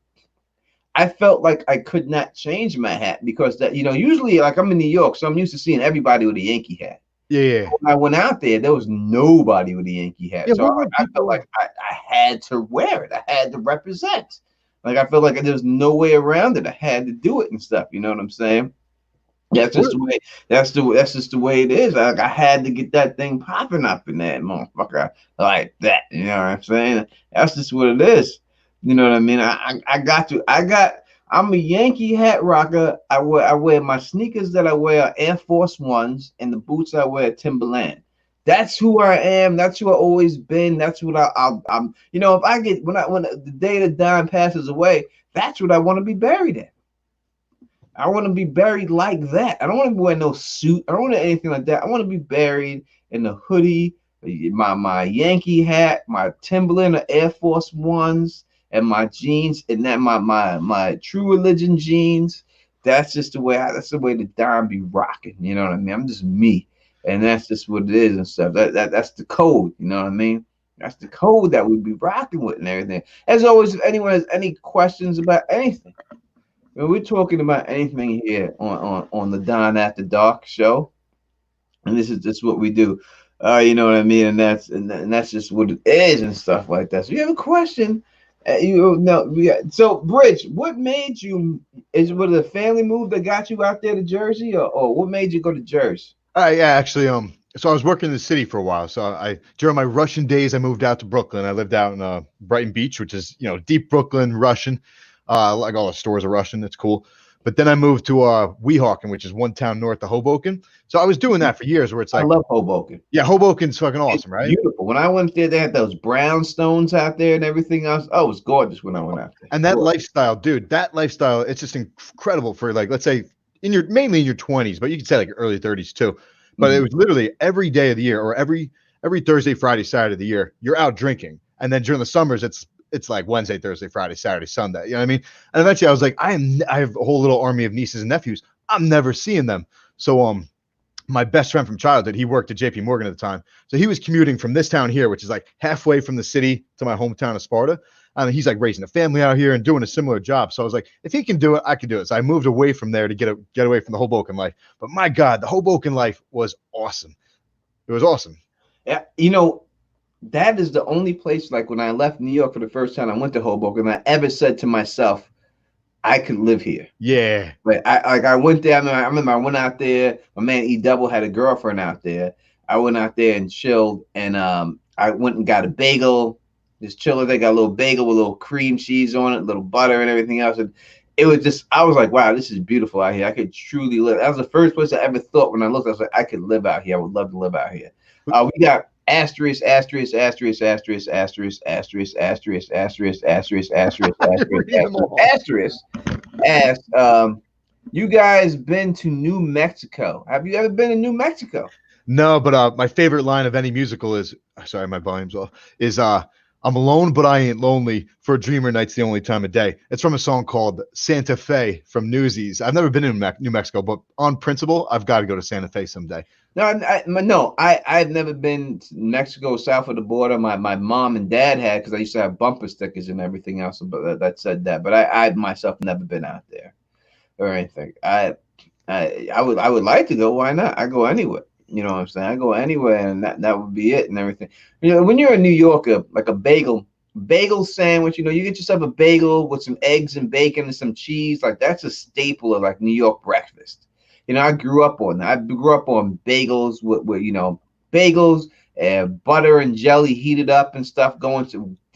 I felt like I could not change my hat because usually like I'm in New York, so I'm used to seeing everybody with a Yankee hat. Yeah. When I went out there was nobody with a Yankee hat. Yeah, so I felt like I had to wear it. I had to represent. Like I felt like there was no way around it. I had to do it and stuff. You know what I'm saying? That's just the way. That's just the way it is. Like I had to get that thing popping up in that motherfucker like that. You know what I'm saying? That's just what it is. You know what I mean? I'm a Yankee hat rocker. I wear my sneakers that I wear are Air Force Ones, and the boots I wear are Timberland. That's who I am. That's who I've always been. That's what I'm. If I get when the day that Don passes away, that's what I want to be buried in. I want to be buried like that. I don't want to wear no suit. I don't want anything like that. I want to be buried in the hoodie, my Yankee hat, my Timberland or Air Force Ones, and my jeans, and that my True Religion jeans. That's just the way that's the way the Don be rocking. You know what I mean? I'm just me, and that's just what it is and stuff. That's the code. You know what I mean? That's the code that we be rocking with and everything. As always, if anyone has any questions about anything, when we're talking about anything here on the Don After Dark show, and this is just what we do. You know what I mean? And that's just what it is and stuff like that. So you have a question. So Bridge, what made you? Was it a family move that got you out there to Jersey, or what made you go to Jersey? Yeah, actually, so I was working in the city for a while. So during my Russian days, I moved out to Brooklyn. I lived out in Brighton Beach, which is deep Brooklyn Russian. Like all the stores are Russian. It's cool. But then I moved to Weehawken, which is one town north of Hoboken. So I was doing that for years. Where it's like I love Hoboken. Yeah, Hoboken's fucking awesome, right? Beautiful. When I went there, they had those brownstones out there and everything else. Oh, it was gorgeous when I went out there. And that lifestyle, dude, it's just incredible for like, let's say mainly in your 20s, but you could say like early 30s too. But it was literally every day of the year, or every Thursday, Friday, Saturday of the year, you're out drinking. And then during the summers, it's like Wednesday, Thursday, Friday, Saturday, Sunday. You know what I mean? And eventually I was like, I have a whole little army of nieces and nephews. I'm never seeing them. So my best friend from childhood, he worked at JP Morgan at the time. So he was commuting from this town here, which is like halfway from the city to my hometown of Sparta. And he's like raising a family out here and doing a similar job. So I was like, if he can do it, I can do it. So I moved away from there to get away from the Hoboken life. But my God, the Hoboken life was awesome. It was awesome. Yeah, that is the only place, like when I left New York for the first time, I went to Hoboken, and I ever said to myself, I could live here. Yeah. Like I went there. I remember I went out there. My man E Double had a girlfriend out there. I went out there and chilled, and I went and got a bagel. Just chilling. They got a little bagel with a little cream cheese on it, a little butter and everything else. And it was just, I was like, wow, this is beautiful out here. I could truly live. That was the first place I ever thought when I looked. I was like, I could live out here. I would love to live out here. We got asterisk, asterisk, asterisk, asterisk, asterisk, asterisk, asterisk, asterisk, asterisk, asterisk, asterisk, asterisk. You guys been to New Mexico? Have you ever been to New Mexico? No, but my favorite line of any musical is, sorry, my volume's off, is I'm alone, but I ain't lonely. For a dreamer, night's the only time of day. It's from a song called Santa Fe from Newsies. I've never been in New Mexico, but on principle, I've got to go to Santa Fe someday. No, I've never been to Mexico south of the border. My mom and dad had, because I used to have bumper stickers and everything else that said that. But I myself never been out there or anything. I would like to go. Why not? I go anywhere. You know what I'm saying? I go anywhere, and that would be it and everything. When you're a New Yorker, like a bagel sandwich, you get yourself a bagel with some eggs and bacon and some cheese. Like that's a staple of like New York breakfast. I grew up on that. I grew up on bagels with bagels and butter and jelly heated up and stuff,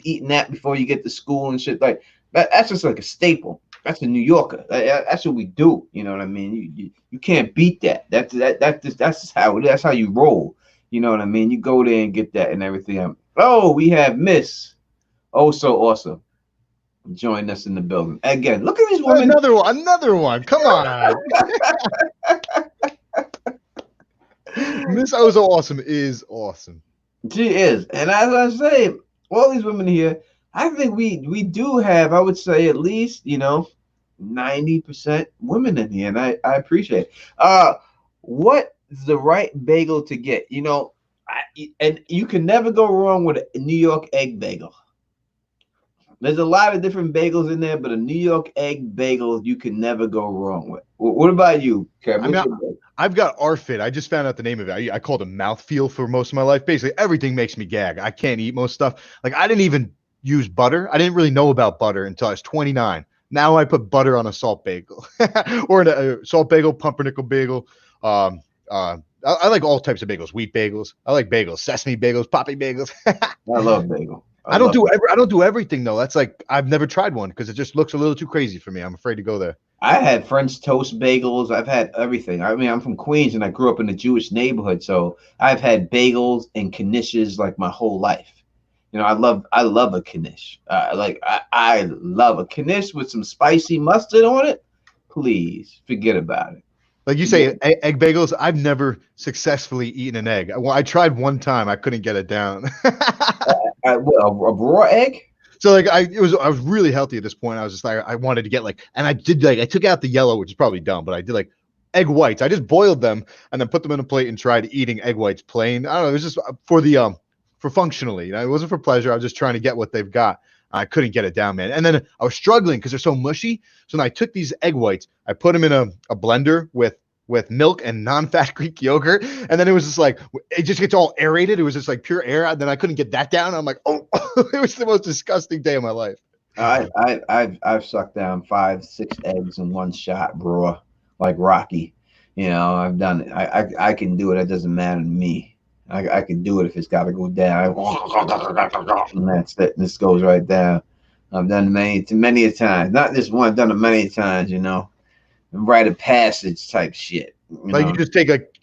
eating that before you get to school and shit. Like that's just like a staple. That's a New Yorker. That's what we do. You know what I mean? You can't beat that. That's how you roll. You know what I mean? You go there and get that and everything. Oh, we have Miss. Oh, so awesome. Join us in the building again. Look at these women. Another one. Come on. Miss Oh So Awesome is awesome. She is, and as I say, all these women here, I think we do have, I would say, at least 90% women in here, and I appreciate it. What is the right bagel to get? And you can never go wrong with a New York egg bagel. There's a lot of different bagels in there, but a New York egg bagel you can never go wrong with. What about you, Kevin? I've got Arfit. I just found out the name of it. I called it mouthfeel for most of my life. Basically, everything makes me gag. I can't eat most stuff. Like I didn't even use butter. I didn't really know about butter until I was 29. Now I put butter on a salt bagel or a salt bagel, pumpernickel bagel. I like all types of bagels, wheat bagels. I like bagels, sesame bagels, poppy bagels. I love bagel. I don't do everything though. That's like I've never tried one because it just looks a little too crazy for me. I'm afraid to go there. I had French toast bagels. I've had everything. I mean, I'm from Queens and I grew up in a Jewish neighborhood, so I've had bagels and knishes like my whole life. I love a knish. I love a knish with some spicy mustard on it. Please forget about it. Like you say, egg bagels. I've never successfully eaten an egg. Well, I tried one time. I couldn't get it down. A raw egg? So like I was really healthy at this point. I was just like I wanted to get and I took out the yellow, which is probably dumb, but I did like egg whites. I just boiled them and then put them in a plate and tried eating egg whites plain. I don't know. It was just for functionally. It wasn't for pleasure. I was just trying to get what they've got. I couldn't get it down, man. And then I was struggling because they're so mushy. So then I took these egg whites, I put them in a blender with milk and non-fat Greek yogurt. And then it was just like, it just gets all aerated. It was just like pure air. And then I couldn't get that down. I'm like, oh, it was the most disgusting day of my life. I've sucked down 5-6 eggs in one shot raw, like Rocky. I've done it. I can do it. It doesn't matter to me. I can do it if it's got to go down. And that's it. This goes right down. I've done many a times. Not this one. I've done it many times. Rite of passage type shit. You just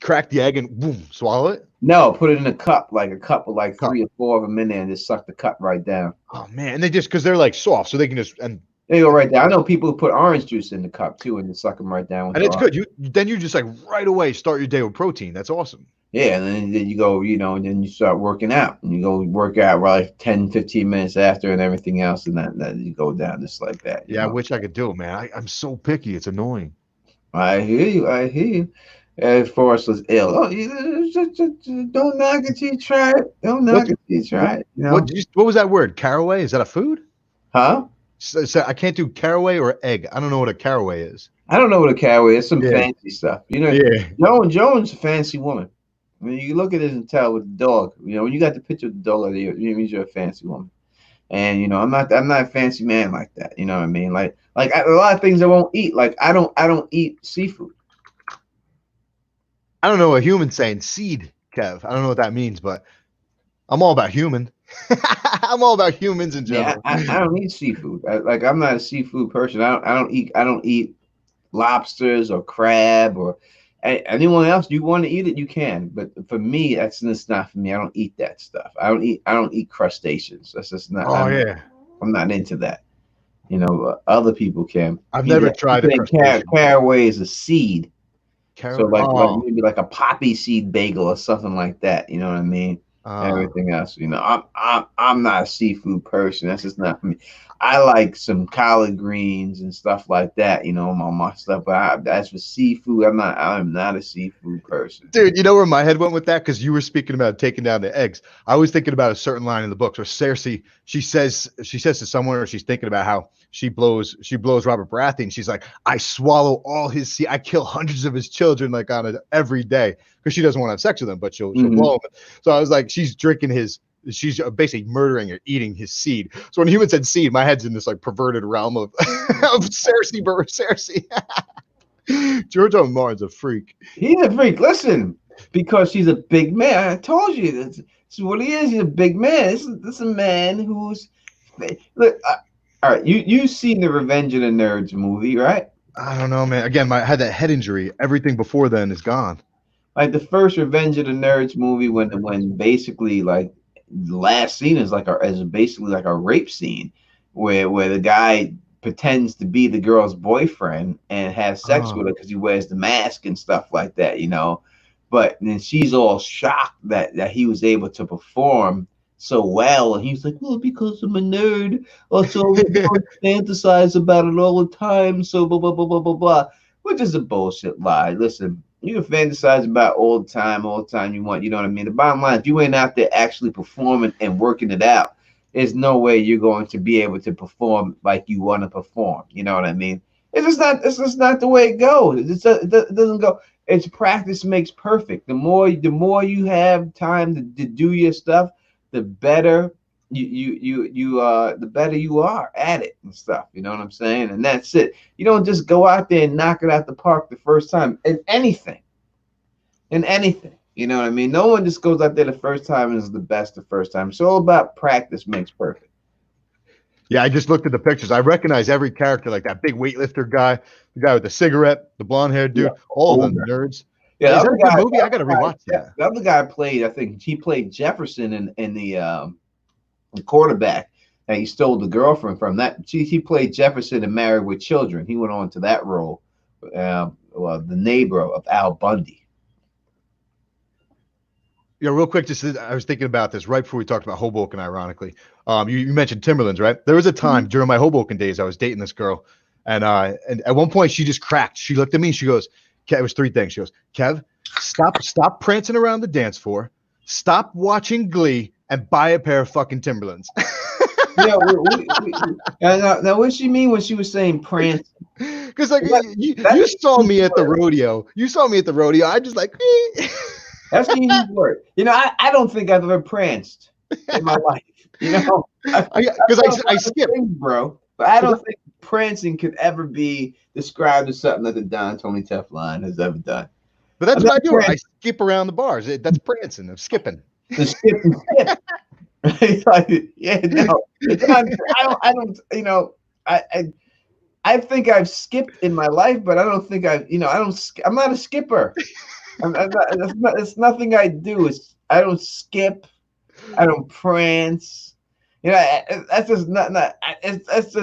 crack the egg and boom, swallow it? No, put it in a cup, like a cup of 3 or 4 of them in there, and just suck the cup right down. Oh man, and they just because they're like soft, so they can just and they go right down. I know people who put orange juice in the cup too, and just suck them right down. And it's good. You just like right away start your day with protein. That's awesome. Yeah, and then you go, and then you start working out, and you go work out like 10, 15 minutes after, and everything else, and that you go down just like that. Yeah, I wish I could do it, man. I'm so picky. It's annoying. I hear you. Forrest was ill. Oh, don't knock it till you try it. Don't knock What it till you try it. You what know? did you, what was that word? Caraway? Is that a food? Huh? So I can't do caraway or egg. I don't know what a caraway is. I don't know what a cowboy is. Some Yeah, fancy stuff. You know, yeah. Joan's a fancy woman. When you look at it and tell with the dog, when you got the picture of the dog, it means you're a fancy woman. And I'm not a fancy man like that. You know what I mean? A lot of things I won't eat. Like I don't eat seafood. I don't know what human's saying. Seed, Kev. I don't know what that means, but I'm all about human. I'm all about humans in Yeah, general. I don't eat seafood. I'm not a seafood person. I don't eat lobsters or crab or anyone else. You want to eat it, you can. But for me, that's just not for me. I don't eat that stuff. I don't eat crustaceans. That's just not. Oh yeah, I'm not into that. Other people can. I've Eat never that. You tried a think crustacean. caraway is a seed. So like Oh, maybe like a poppy seed bagel or something like that. You know what I mean? And uh, everything else. I'm not a seafood person. That's just not for me. I like some collard greens and stuff like that. My stuff. But as for seafood, I'm not a seafood person. dude, you know where my head went with that? Because you were speaking about taking down the eggs. I was thinking about a certain line in the book where Cersei, she says to someone, or she's thinking about how she blows Robert Baratheon. And she's like, I swallow all his seed. I kill hundreds of his children like on it every day because she doesn't want to have sex with him, but she'll blow him. So I was like, she's drinking his. She's basically murdering or eating his seed. So when human said seed, my head's in this like perverted realm of Cersei. George R. R. Martin's a freak. He's a freak. Listen, because he's a big man. I told you this is what he is. He's a big man. This is a man who's look. All right, you've seen the Revenge of the Nerds movie, right? I don't know, man. Again, I had that head injury. Everything before then is gone. Like the first Revenge of the Nerds movie, when basically like the last scene is basically like a rape scene, where the guy pretends to be the girl's boyfriend and has sex with her because he wears the mask and stuff like that. But then she's all shocked that he was able to perform so well, and he's like, well, because I'm a nerd, also we don't fantasize about it all the time, so blah blah blah blah blah blah, which is a bullshit lie. Listen, you can fantasize about all the time you want. You know what I mean? The bottom line, if you ain't out there actually performing and working it out, there's no way you're going to be able to perform like you want to perform. You know what I mean? It's just not the way it goes. It doesn't go. It's practice makes perfect. The more you have time to do your stuff, the better the better you are at it and stuff. You know what I'm saying? And that's it. You don't just go out there and knock it out the park the first time in anything. In anything. You know what I mean? No one just goes out there the first time and is the best the first time. It's all about practice makes perfect. Yeah, I just looked at the pictures. I recognize every character, like that big weightlifter guy, the guy with the cigarette, the blonde haired dude, all of them nerds. Yeah, is that a good movie? I got to rewatch that. The other guy played, I think he played Jefferson in the quarterback that he stole the girlfriend from. He played Jefferson in Married with Children. He went on to that role, the neighbor of Al Bundy. Yeah, real quick, I was thinking about this right before we talked about Hoboken, ironically. You mentioned Timberlands, right? There was a time during my Hoboken days I was dating this girl, and at one point she just cracked. She looked at me and she goes, it was three things. She goes, Kev, stop prancing around the dance floor, stop watching Glee, and buy a pair of fucking Timberlands. Yeah, now what she mean when she was saying prance? Because like you saw me at the rodeo. You saw me at the rodeo. I just like That's the easy word. I don't think I've ever pranced in my life. Because I skip, bro. But I don't think prancing could ever be described as something that the Don Tony Teflon has ever done. But that's what I do. I skip around the bars. That's prancing. I'm skipping. The skip and skip. Yeah, no. I don't. I think I've skipped in my life, but I don't think I'm not a skipper. It's nothing I do. I don't skip. I don't prance. That's just not. That's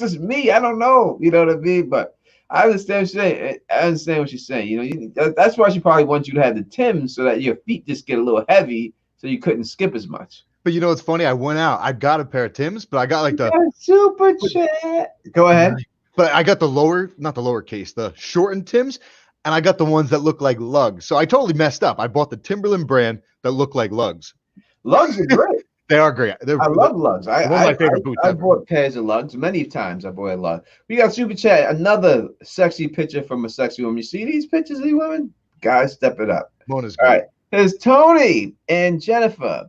just me. I don't know. You know what I mean? But I understand what you're saying. I understand what she's saying. That's why she probably wants you to have the Timbs so that your feet just get a little heavy, so you couldn't skip as much. But it's funny. I went out. I got a pair of Timbs, but I got like the super chat. Go ahead. But I got not the lowercase, the shortened Timbs. and I got the ones that look like lugs. So I totally messed up. I bought the Timberland brand that look like lugs. Lugs are great. They are great. I love lugs. One of my favorite boots. I bought pairs of lugs many times. I bought a lug. We got super chat. Another sexy picture from a sexy woman. You see these pictures of these women? Guys, step it up. Mona's great. All right. There's Tony and Jennifer,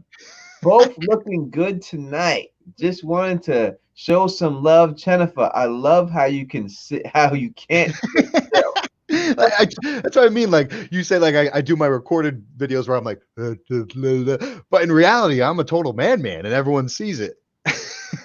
both looking good tonight. Just wanted to show some love, Jennifer. I love how you can sit, how you can't sit still. That's what I mean. Like you say, like I do my recorded videos where I'm like, but in reality, I'm a total madman, and everyone sees it.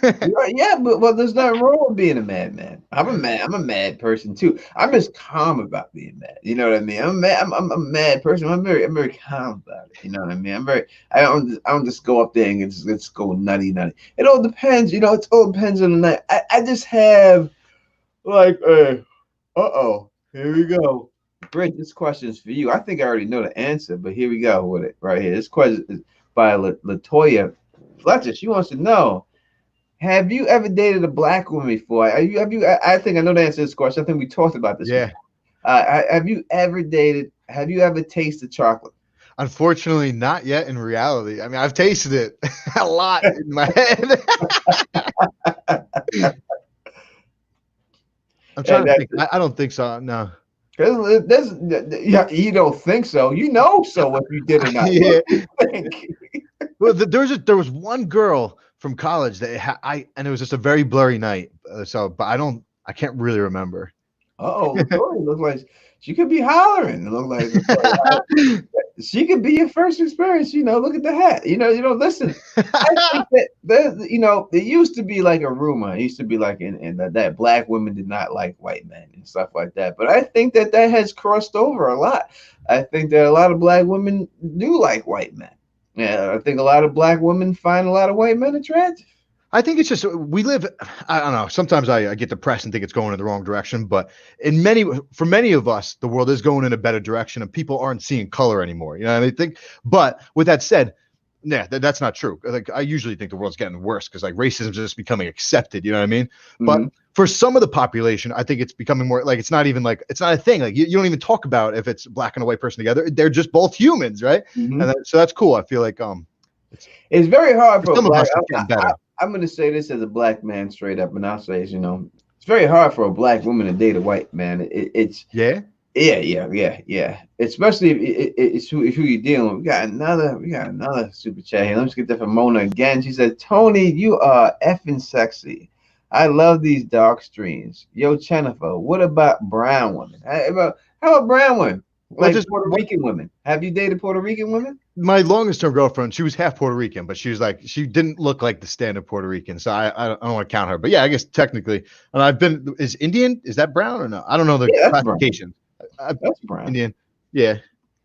Yeah, but there's nothing wrong with being a madman. I'm a mad person too. I'm just calm about being mad. You know what I mean? I'm a mad person. I'm very calm about it. You know what I mean? I don't just go up there and just go nutty. It all depends. You know, it all depends on the night. I just have like here we go. Britt, this question is for you. I think I already know the answer, but here we go with it right here. This question is by Latoya Fletcher. She wants to know, have you ever dated a black woman before? I think I know the answer to this question. I think we talked about this. Yeah. Have you ever tasted chocolate? Unfortunately, not yet in reality. I mean, I've tasted it a lot in my head. I'm trying to think. I don't think so. No. You don't think so. You know so if you did or not. Yeah. Well, there was one girl from college that and it was just a very blurry night. But I can't really remember. It looks like she could be hollering. It looks like she could be your first experience. You know, look at the hat. You know, listen. I think that it used to be like a rumor. It used to be like that black women did not like white men and stuff like that. But I think that has crossed over a lot. I think that a lot of black women do like white men. Yeah, I think a lot of black women find a lot of white men attractive. I think it's just we live. I don't know. Sometimes I get depressed and think it's going in the wrong direction. But for many of us, the world is going in a better direction, and people aren't seeing color anymore. You know, I think. But with that said, yeah, that's not true. Like I usually think the world's getting worse because like racism is just becoming accepted. You know what I mean? Mm-hmm. But for some of the population, I think it's becoming more like it's not a thing. Like you don't even talk about if it's black and a white person together. They're just both humans, right? Mm-hmm. And so that's cool. I feel like it's very hard for some of us getting better. I'm going to say this as a black man straight up, and I'll say, it's very hard for a black woman to date a white man. It's yeah. Especially if it's who you're dealing with. We got another super chat here. Let's get that from Mona again. She said, Tony, you are effing sexy. I love these dark streams. Yo, Jennifer, what about brown women? How about brown women? Like just Puerto Rican women. Have you dated Puerto Rican women? My longest term girlfriend, she was half Puerto Rican, but she didn't look like the standard Puerto Rican. So I don't want to count her. But yeah, I guess technically, and is Indian? Is that brown or no? I don't know the classification. That's brown. Indian. Yeah.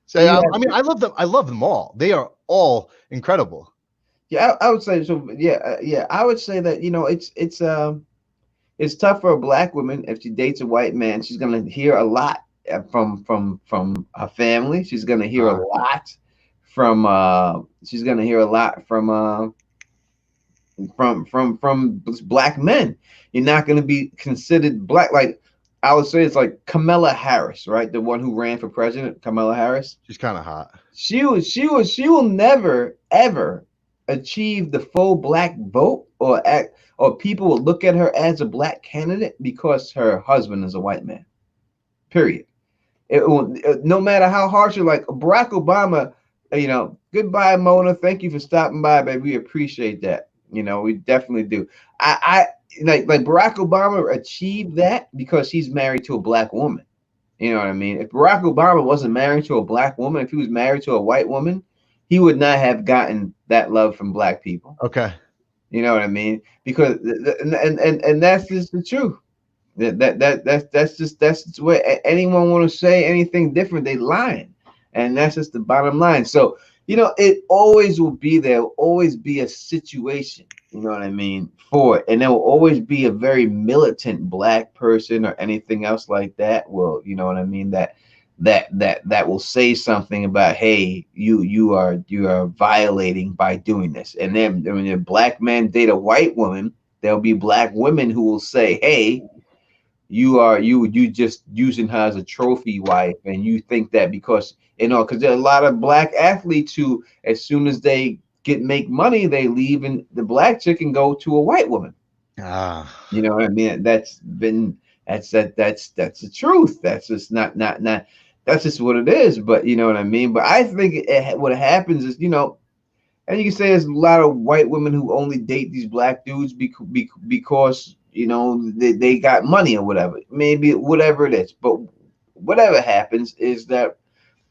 So I mean, I love them. I love them all. They are all incredible. Yeah, I would say so. Yeah. I would say that it's tough for a black woman if she dates a white man. She's gonna hear a lot from her family. She's gonna hear a lot from black men. You're not gonna be considered black. Like I would say, it's like Kamala Harris, right? The one who ran for president, Kamala Harris. She's kind of hot. She will never ever achieve the full black vote or people will look at her as a black candidate because her husband is a white man. Period. It will, no matter how harsh you're like Barack Obama, goodbye, Mona. Thank you for stopping by, baby. We appreciate that. We definitely do. I like Barack Obama achieved that because he's married to a black woman. You know what I mean? If Barack Obama wasn't married to a black woman, if he was married to a white woman, he would not have gotten that love from black people. Okay. You know what I mean? Because and that's just the truth. That's just what anyone want to say anything different, they lying. And that's just the bottom line. So, it always will be there, will always be a situation, you know what I mean, for it. And there will always be a very militant black person or anything else like that. Well, you know what I mean, that will say something about, hey, you are violating by doing this. And then when a black man date a white woman, there'll be black women who will say, hey, you just using her as a trophy wife, and you think that because because there are a lot of black athletes who, as soon as they make money, they leave and the black chick and go to a white woman. Ah, You know what I mean? That's the truth. That's just not. That's just what it is. But you know what I mean. But I think what happens is, and you can say there's a lot of white women who only date these black dudes because they got money or whatever, maybe whatever it is. But whatever happens is that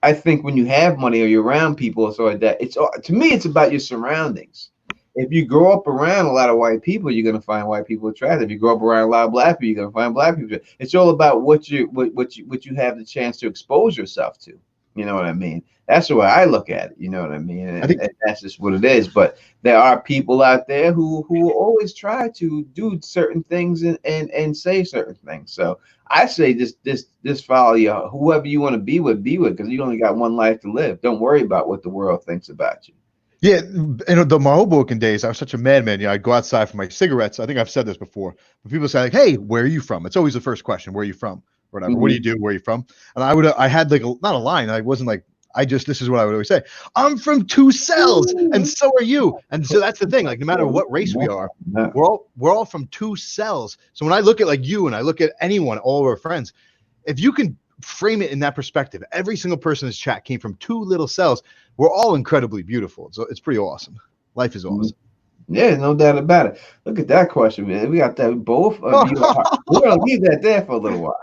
I think when you have money or you're around people or so like that, to me it's about your surroundings. If you grow up around a lot of white people, you're gonna find white people attractive. If you grow up around a lot of black people, you're gonna find black people. It's all about what you have the chance to expose yourself to. You know what I mean? That's the way I look at it. You know what I mean? And that's just what it is. But there are people out there who always try to do certain things and say certain things. So I say just follow whoever you want to be with, because you only got one life to live. Don't worry about what the world thinks about you. Yeah, in my Hoboken days, I was such a madman. I'd go outside for my cigarettes. I think I've said this before. But people say, like, "Hey, where are you from?" It's always the first question, "Where are you from?" Or whatever. What do you do? Where are you from? And I had like not a line. I wasn't like, this is what I would always say. I'm from 2 cells, and so are you. And so that's the thing. Like, no matter what race we are, we're all from 2 cells. So when I look at like you and I look at anyone, all of our friends, if you can frame it in that perspective, every single person in this chat came from 2 little cells. We're all incredibly beautiful. So it's pretty awesome. Life is awesome. Yeah, no doubt about it. Look at that question, man. We got that both of you. We're gonna leave that there for a little while.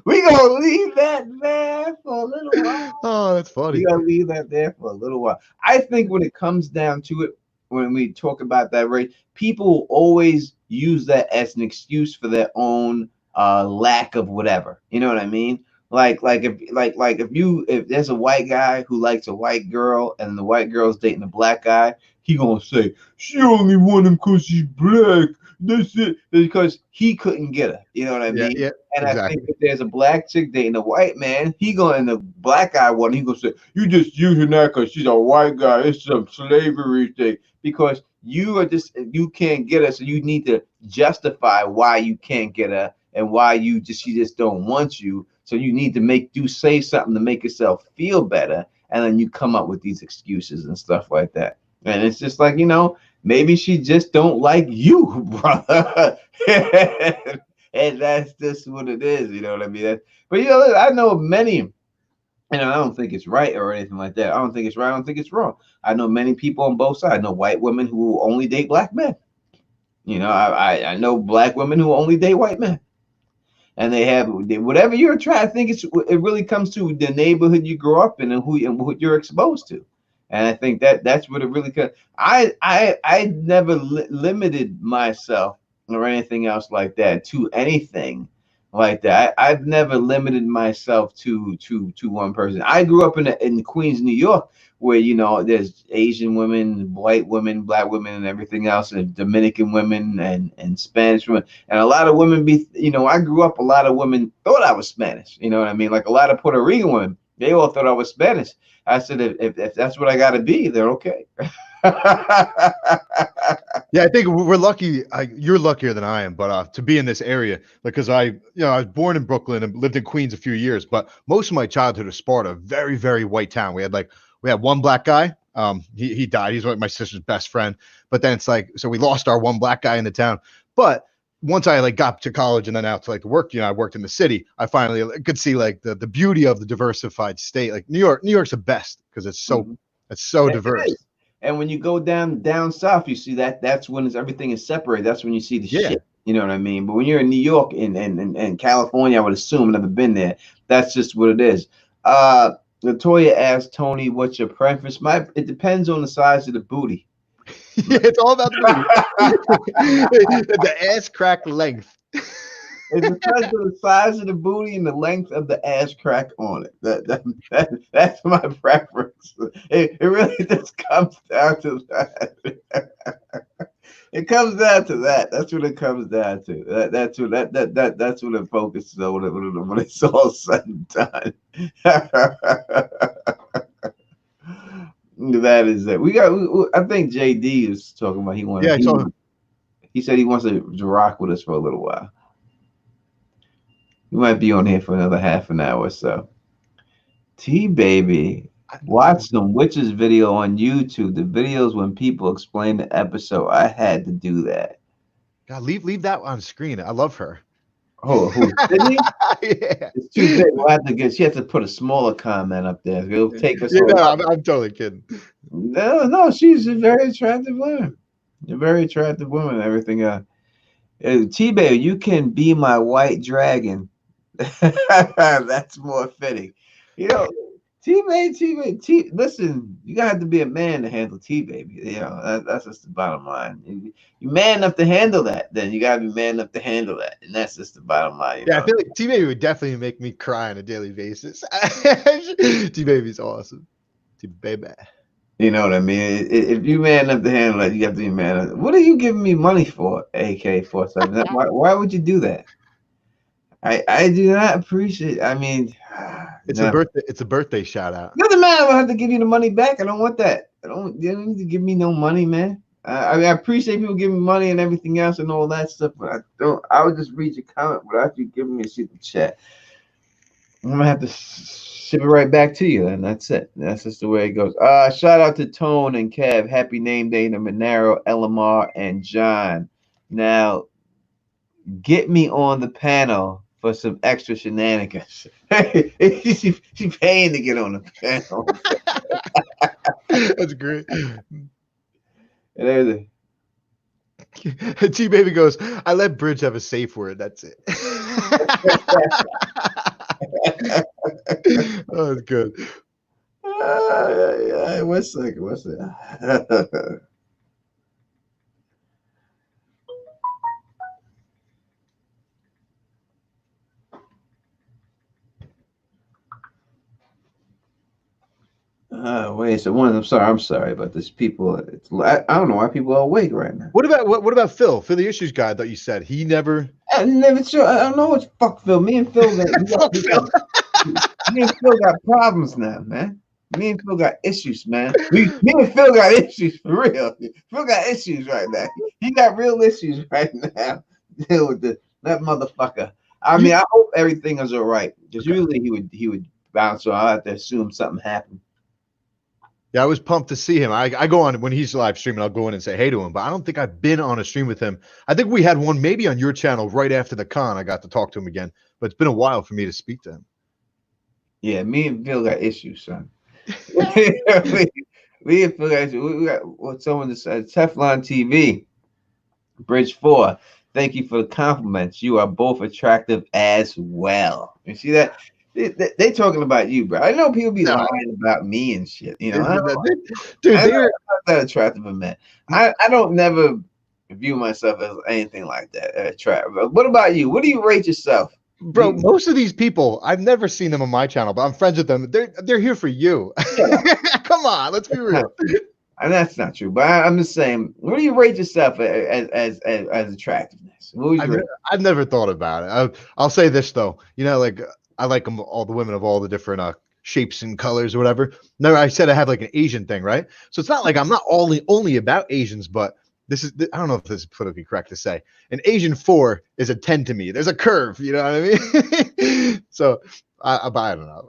We're gonna leave that there for a little while. Oh, that's funny. We're gonna leave that there for a little while. I think when it comes down to it, when we talk about that race, people always use that as an excuse for their own lack of whatever. You know what I mean? If there's a white guy who likes a white girl and the white girl's dating a black guy, he gonna say she only want him because she's black. That's it, because he couldn't get her. You know what I mean? Yeah, and exactly. I think if there's a black chick dating a white man, and the black guy he gonna say, you just using that because she's a white guy. It's some slavery thing, because you can't get her, so you need to justify why you can't get her and why she just don't want you. So you need to say something to make yourself feel better, and then you come up with these excuses and stuff like that. And it's just like, maybe she just don't like you, brother. And that's just what it is. You know what I mean? But I know many, and I don't think it's right or anything like that. I don't think it's right. I don't think it's wrong. I know many people on both sides. I know white women who only date black men. I know black women who only date white men. And they have whatever you're trying. I think it really comes to the neighborhood you grow up in and who you're exposed to. And I think that's what it really could. I never limited myself or anything else like that to anything like that. I've never limited myself to one person. I grew up in Queens, New York, where there's Asian women, white women, black women, and everything else, and Dominican women and Spanish women, and a lot of women I grew up. A lot of women thought I was Spanish. You know what I mean? Like a lot of Puerto Rican women, they all thought I was Spanish. I said, if that's what I got to be, they're okay. Yeah, I think we're lucky. You're luckier than I am, but to be in this area, because I was born in Brooklyn and lived in Queens a few years, but most of my childhood was Sparta, very, very white town. We had one black guy. He died. He's like my sister's best friend. But then it's like, so we lost our one black guy in the town. But once I got to college and then out to work, I worked in the city. I finally could see the beauty of the diversified state. Like New York's the best because it's so diverse. And when you go down south, you see that's when everything is separated. That's when you see the shit. You know what I mean? But when you're in New York and California, I would assume, never been there. That's just what it is. Latoya asked Tony, "What's your preference?" It depends on the size of the booty. Yeah, it's all about the ass crack length. It depends on the size of the booty and the length of the ass crack on it. That's my preference. It really just comes down to that. It comes down to that. That's what it comes down to. That's what it focuses on when it's all said and done. That is it. I think JD is talking about he wanted. He said he wants to rock with us for a little while. He might be on here for another half an hour or so. T-Baby, watch some witches video on YouTube. The videos when people explain the episode. I had to do that. God, leave that on screen. I love her. Oh, who's Sydney? Yeah. It's too big. We'll have to get. She has to put a smaller comment up there. It'll take us. Yeah, no, I'm totally kidding. No, she's a very attractive woman. A very attractive woman. Everything. T-Baby, you can be my white dragon. That's more fitting. You know, T-Baby. Listen, you gotta have to be a man to handle T-Baby. You know, that's just the bottom line. You man enough to handle that, then you gotta be man enough to handle that, and that's just the bottom line. Yeah, I feel like T-Baby would definitely make me cry on a daily basis. T-Baby's awesome. T-Baby. You know what I mean? If you man enough to handle that, you have to be man enough. What are you giving me money for, AK-47? Why would you do that? I do not appreciate. I mean, it's a birthday shout out. Doesn't matter. I have to give you the money back. I don't want that. You don't need to give me no money, man. I mean, I appreciate people giving me money and everything else and all that stuff, but I don't. I would just read your comment without you giving me a super chat. I'm gonna have to ship it right back to you, and that's it. That's just the way it goes. Shout out to Tone and Kev. Happy name day to Monero, Elamar, and John. Now, get me on the panel for some extra shenanigans. She paying to get on the panel. That's great. And everything. T-Baby goes, I let Bridge have a safe word. That's it. Oh, that's good. What's that? Wait. So I'm sorry about this. People, I don't know why people are awake right now. What about Phil? Phil, the issues guy that you said he never. I don't know what fuck Phil. Me and Phil got problems now, man. Me and Phil got issues, man. Me and Phil got issues for real. Phil got issues right now. He got real issues right now. Deal with that motherfucker. I mean, I hope everything is all right. Because usually he would bounce, so I have to assume something happened. Yeah, I was pumped to see him. I go on when he's live streaming. I'll go in and say hey to him, but I don't think I've been on a stream with him. I think we had one maybe on your channel right after the con. I got to talk to him again, but it's been a while for me to speak to him. Yeah, me and Phil got issues, son. we got what someone just said. Teflon TV, Bridge 4. Thank you for the compliments. You are both attractive as well. You see that? They talking about you, bro. I know people be lying about me and shit. You know, they're not that attractive of men. I don't never view myself as anything like that attractive. What about you? What do you rate yourself? Bro, most of these people, I've never seen them on my channel, but I'm friends with them. They're here for you. Come on, let's be real. And that's not true. But I'm just saying, what do you rate yourself as attractiveness? I've never thought about it. I'll say this though. You know, like I like them, all the women of all the different shapes and colors or whatever. No, I said I have like an Asian thing, right? So it's not like I'm not only about Asians, but I don't know if this is politically correct to say. An Asian 4 is a 10 to me. There's a curve, you know what I mean? So I don't know.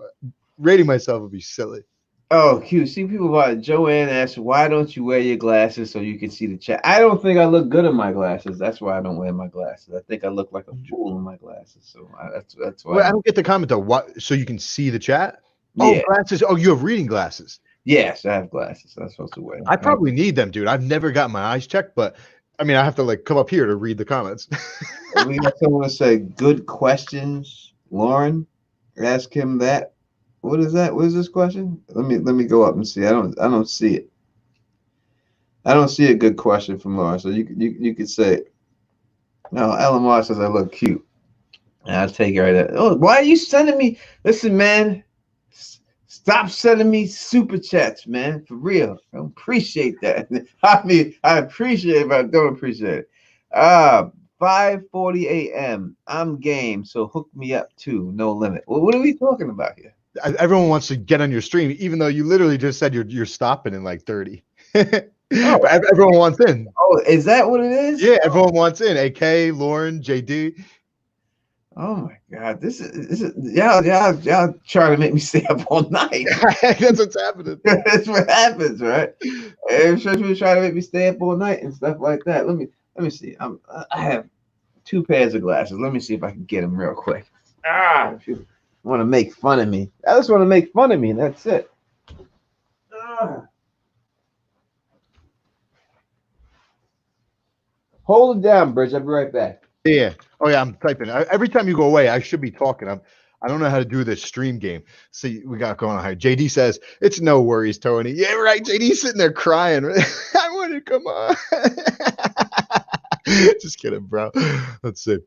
Rating myself would be silly. Oh, cute. See, people about Joanne asks, why don't you wear your glasses so you can see the chat? I don't think I look good in my glasses. That's why I don't wear my glasses. I think I look like a fool in my glasses. So that's why. Well, I don't get the comment though. What? So you can see the chat? Yeah. Oh, glasses. Oh, you have reading glasses. Yes, I have glasses. I'm supposed to wear them. I probably need them, dude. I've never got my eyes checked, but I mean, I have to like come up here to read the comments. We got someone say, good questions, Lauren. Ask him that. What is that? What is this question? Let me go up and see. I don't see it. I don't see a good question from Lauren. So you could say, no, Lamar says I look cute. And I'll take it right there. Oh, why are you sending me? Listen, man. Stop sending me super chats, man. For real. I don't appreciate that. I mean, I appreciate it, but I don't appreciate it. 5:40 a.m. I'm game, so hook me up too. No limit. Well, what are we talking about here? Everyone wants to get on your stream, even though you literally just said you're stopping in like 30. Oh, Everyone wants in. Oh, is that what it is? Yeah, everyone wants in. AK, Lauren, JD. Oh my God, this is y'all trying to make me stay up all night. That's what's happening. That's what happens, right? Every trying to make me stay up all night and stuff like that. Let me see. I have 2 pairs of glasses. Let me see if I can get them real quick. If you want to make fun of me, I just want to make fun of me. That's it. Hold it down, Bridge. I'll be right back. Yeah. Oh yeah, I'm typing. Every time you go away, I should be talking. I don't know how to do this stream game. See, we got going on here. JD says it's no worries, Tony. Yeah, right. JD's sitting there crying. I want to come on. Just kidding, bro. Let's see.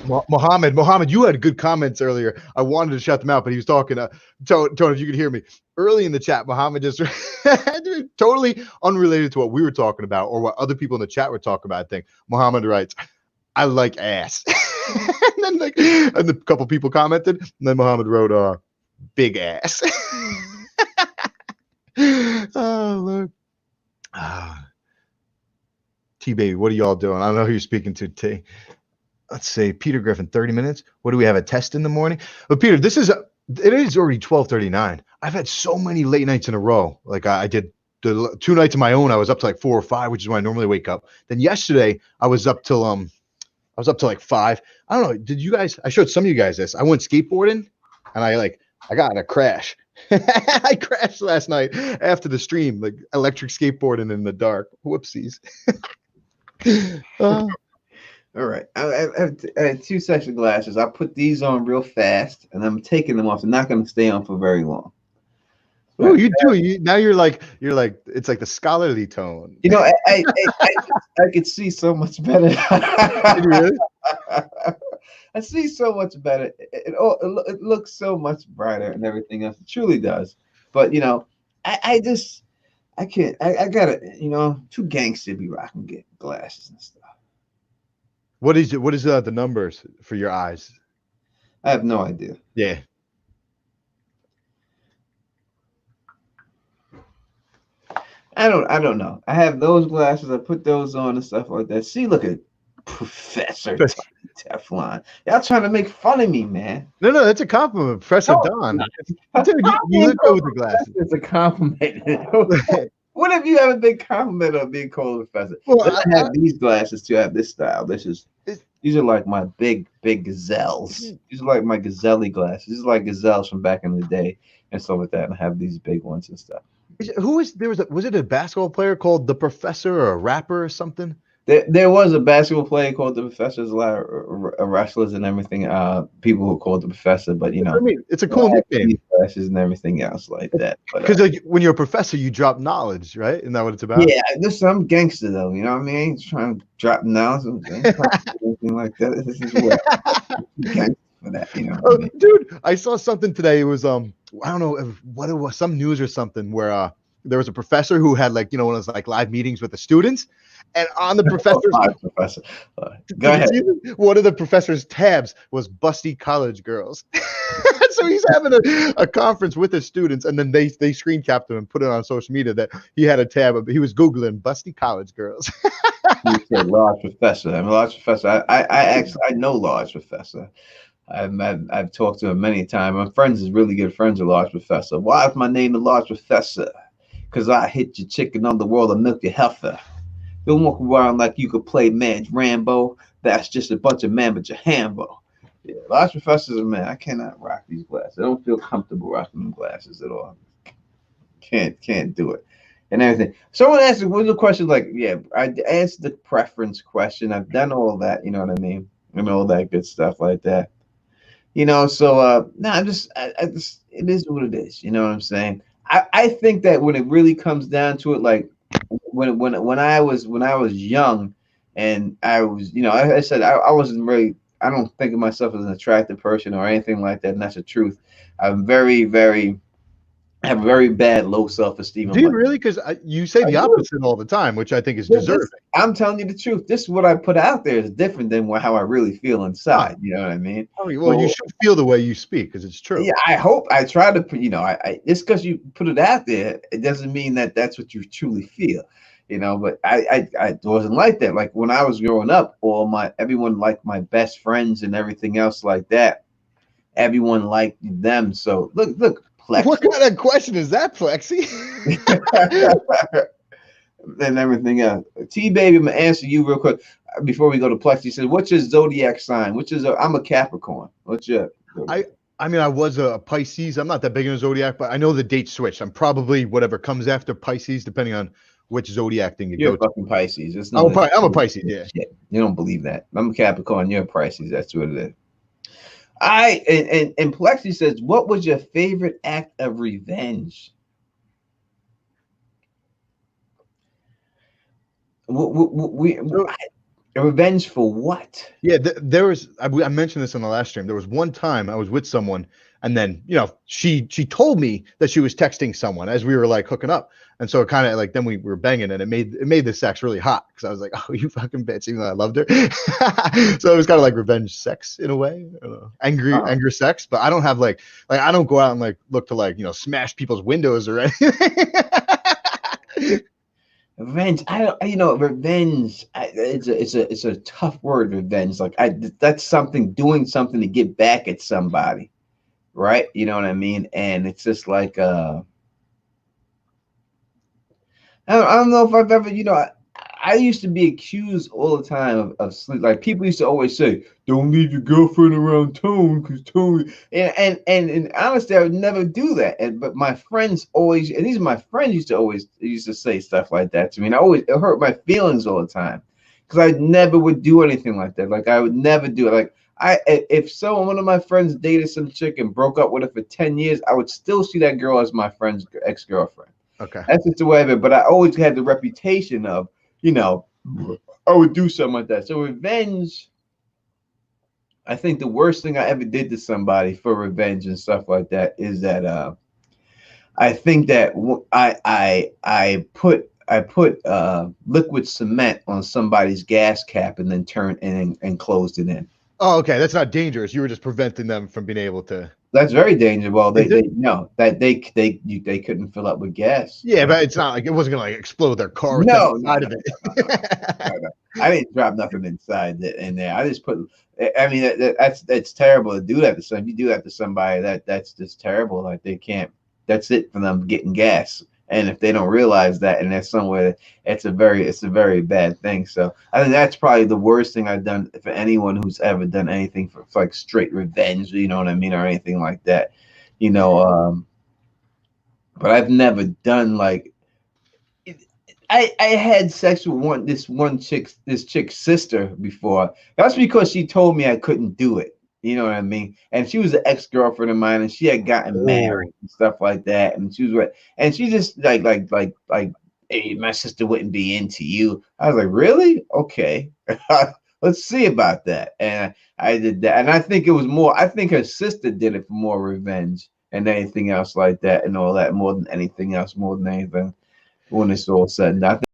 Mohammed, you had good comments earlier. I wanted to shut them out, but he was talking. Tony, if you could hear me early in the chat, Mohammed just totally unrelated to what we were talking about or what other people in the chat were talking about. I think Mohammed writes, "I like ass," and then a couple people commented, and then Mohammed wrote, "Big ass." Oh look, T baby, what are y'all doing? I don't know who you're speaking to, T. Let's say Peter Griffin, 30 minutes. What do we have, a test in the morning? But Peter, it is already 12:39. I've had so many late nights in a row. Like I did the 2 nights of my own. I was up to like 4 or 5, which is when I normally wake up. Then yesterday I was up till like 5. I don't know. Did you guys? I showed some of you guys this. I went skateboarding, and I got in a crash. I crashed last night after the stream, like electric skateboarding in the dark. Whoopsies. All right, I have 2 sets of glasses. I put these on real fast, and I'm taking them off. They're not going to stay on for very long. Oh, you do. Now you're like it's like the scholarly tone. You know, I could see so much better. Really? I see so much better. It looks so much brighter and everything else. It truly does. But you know, I can't. I gotta. You know, too gangster to be rocking get glasses and stuff. What is the numbers for your eyes? I have no idea. Yeah. I don't know. I have those glasses. I put those on and stuff like that. See, look at Professor Teflon. Y'all trying to make fun of me, man. No, that's a compliment, Professor Don. You look good with the glasses. It's a compliment. What have you ever been complimented on being called a professor? Well, I have these glasses too. I have this style. These are like my big gazelles. These are like my gazelle glasses. These are like gazelles from back in the day and stuff like that. And I have these big ones and stuff. Was it a basketball player called the Professor or a rapper or something? There was a basketball player called the Professor. There's a lot of wrestlers and everything. People who called the Professor, but you know, I mean, it's a cool nickname. Classes and everything else like that. Because like when you're a professor, you drop knowledge, right? Isn't that what it's about? Yeah, I'm gangster though. You know what I mean? I ain't trying to drop knowledge or anything like that. This is what gangster for that. You know? I mean? Dude, I saw something today. It was I don't know what it was, some news or something where there was a professor who had like, you know, one of those like live meetings with the students, and on the professor, go ahead. One of the professor's tabs was busty college girls. So he's having a conference with his students, and then they screen capped him and put it on social media that he had a tab. He was Googling busty college girls. You said large professor. I'm a large professor. I know large professor. I've talked to him many times. My friends is really good friends with large professor. Why is my name the large professor? Because I hit your chicken on the world and milk your heifer. Don't walk around like you could play Man's Rambo. That's just a bunch of man but your Hambo. Yeah, large professors, man, I cannot rock these glasses. I don't feel comfortable rocking them glasses at all. Can't do it. And everything. Someone asked a question like, yeah, I answered the preference question. I've done all that, you know what I mean? And all that good stuff like that. You know, so I just it is what it is. You know what I'm saying? I think that when it really comes down to it, like when I was young, and I was, you know, I said I wasn't really. I don't think of myself as an attractive person or anything like that, and that's the truth. I'm I have very bad low self-esteem. Do you really? Because you say the opposite all the time, which I think is deserving. I'm telling you the truth. This is what I put out there is different than how I really feel inside. You know what I mean? Well, you should feel the way you speak because it's true. Yeah, I hope. I try to put. You know, it's because you put it out there. It doesn't mean that that's what you truly feel. you know. But I wasn't like that. Like when I was growing up, everyone liked my best friends and everything else like that. Everyone liked them. So look, Plex. What kind of question is that, Plexi? And everything else. T baby, I'm gonna answer you real quick before we go to Plex. He says, "What's your zodiac sign?" I'm a Capricorn. What's your? I mean, I was a Pisces. I'm not that big in a zodiac, but I know the date switched. I'm probably whatever comes after Pisces, depending on which zodiac thing you You're go a fucking Pisces. It's I'm a Pisces, yeah. Shit. You don't believe that. I'm a Capricorn. You're a Pisces. That's what it is. And Plexi says, "What was your favorite act of revenge?" Revenge for what? Yeah, there was. I mentioned this on the last stream. There was one time I was with someone, and then she told me that she was texting someone as we were like hooking up, and so it kind of like then we were banging, and it made the sex really hot because I was like, "Oh, you fucking bitch," even though I loved her. So it was kind of like revenge sex in a way, angry sex. But I don't have like I don't go out and like look to like smash people's windows or anything. Revenge. Revenge. It's a tough word. Revenge. Like that's doing something to get back at somebody, right? You know what I mean? And it's just like I don't know if I've ever. I used to be accused all the time of sleep. Like people used to always say, "Don't leave your girlfriend around Tone, because Tone." And honestly, I would never do that. But my friends always, and these are my friends, used to say stuff like that to me. And it hurt my feelings all the time because I never would do anything like that. Like I would never do it. Like if one of my friends dated some chick and broke up with her for 10 years, I would still see that girl as my friend's ex-girlfriend. Okay, that's just the way of it. But I always had the reputation of, I would do something like that. So revenge, I think the worst thing I ever did to somebody for revenge and stuff like that is that I think that I put liquid cement on somebody's gas cap and then turned and closed it in. Oh, okay. That's not dangerous. You were just preventing them from being able to. That's very dangerous. Well, they couldn't fill up with gas. Yeah, but it's not like it wasn't gonna like explode their car. No, inside of it. No. I didn't drop nothing inside in there. I just put. I mean, that's terrible to do that to somebody. If you do that to somebody, that's just terrible. Like they can't. That's it for them getting gas. And if they don't realize that, and there's somewhere, it's a very bad thing. So I think that's probably the worst thing I've done for anyone who's ever done anything for like straight revenge, you know what I mean, or anything like that, But I've never done like. I had sex with this chick's sister before. That's because she told me I couldn't do it. You know what I mean? And she was an ex-girlfriend of mine, and she had gotten married and stuff like that. And she just like, hey, my sister wouldn't be into you. I was like, really? Okay, let's see about that. And I did that, and I think it was more. I think her sister did it for more revenge and anything else like that, and all that, more than anything else, more than anything. When it's all said and done.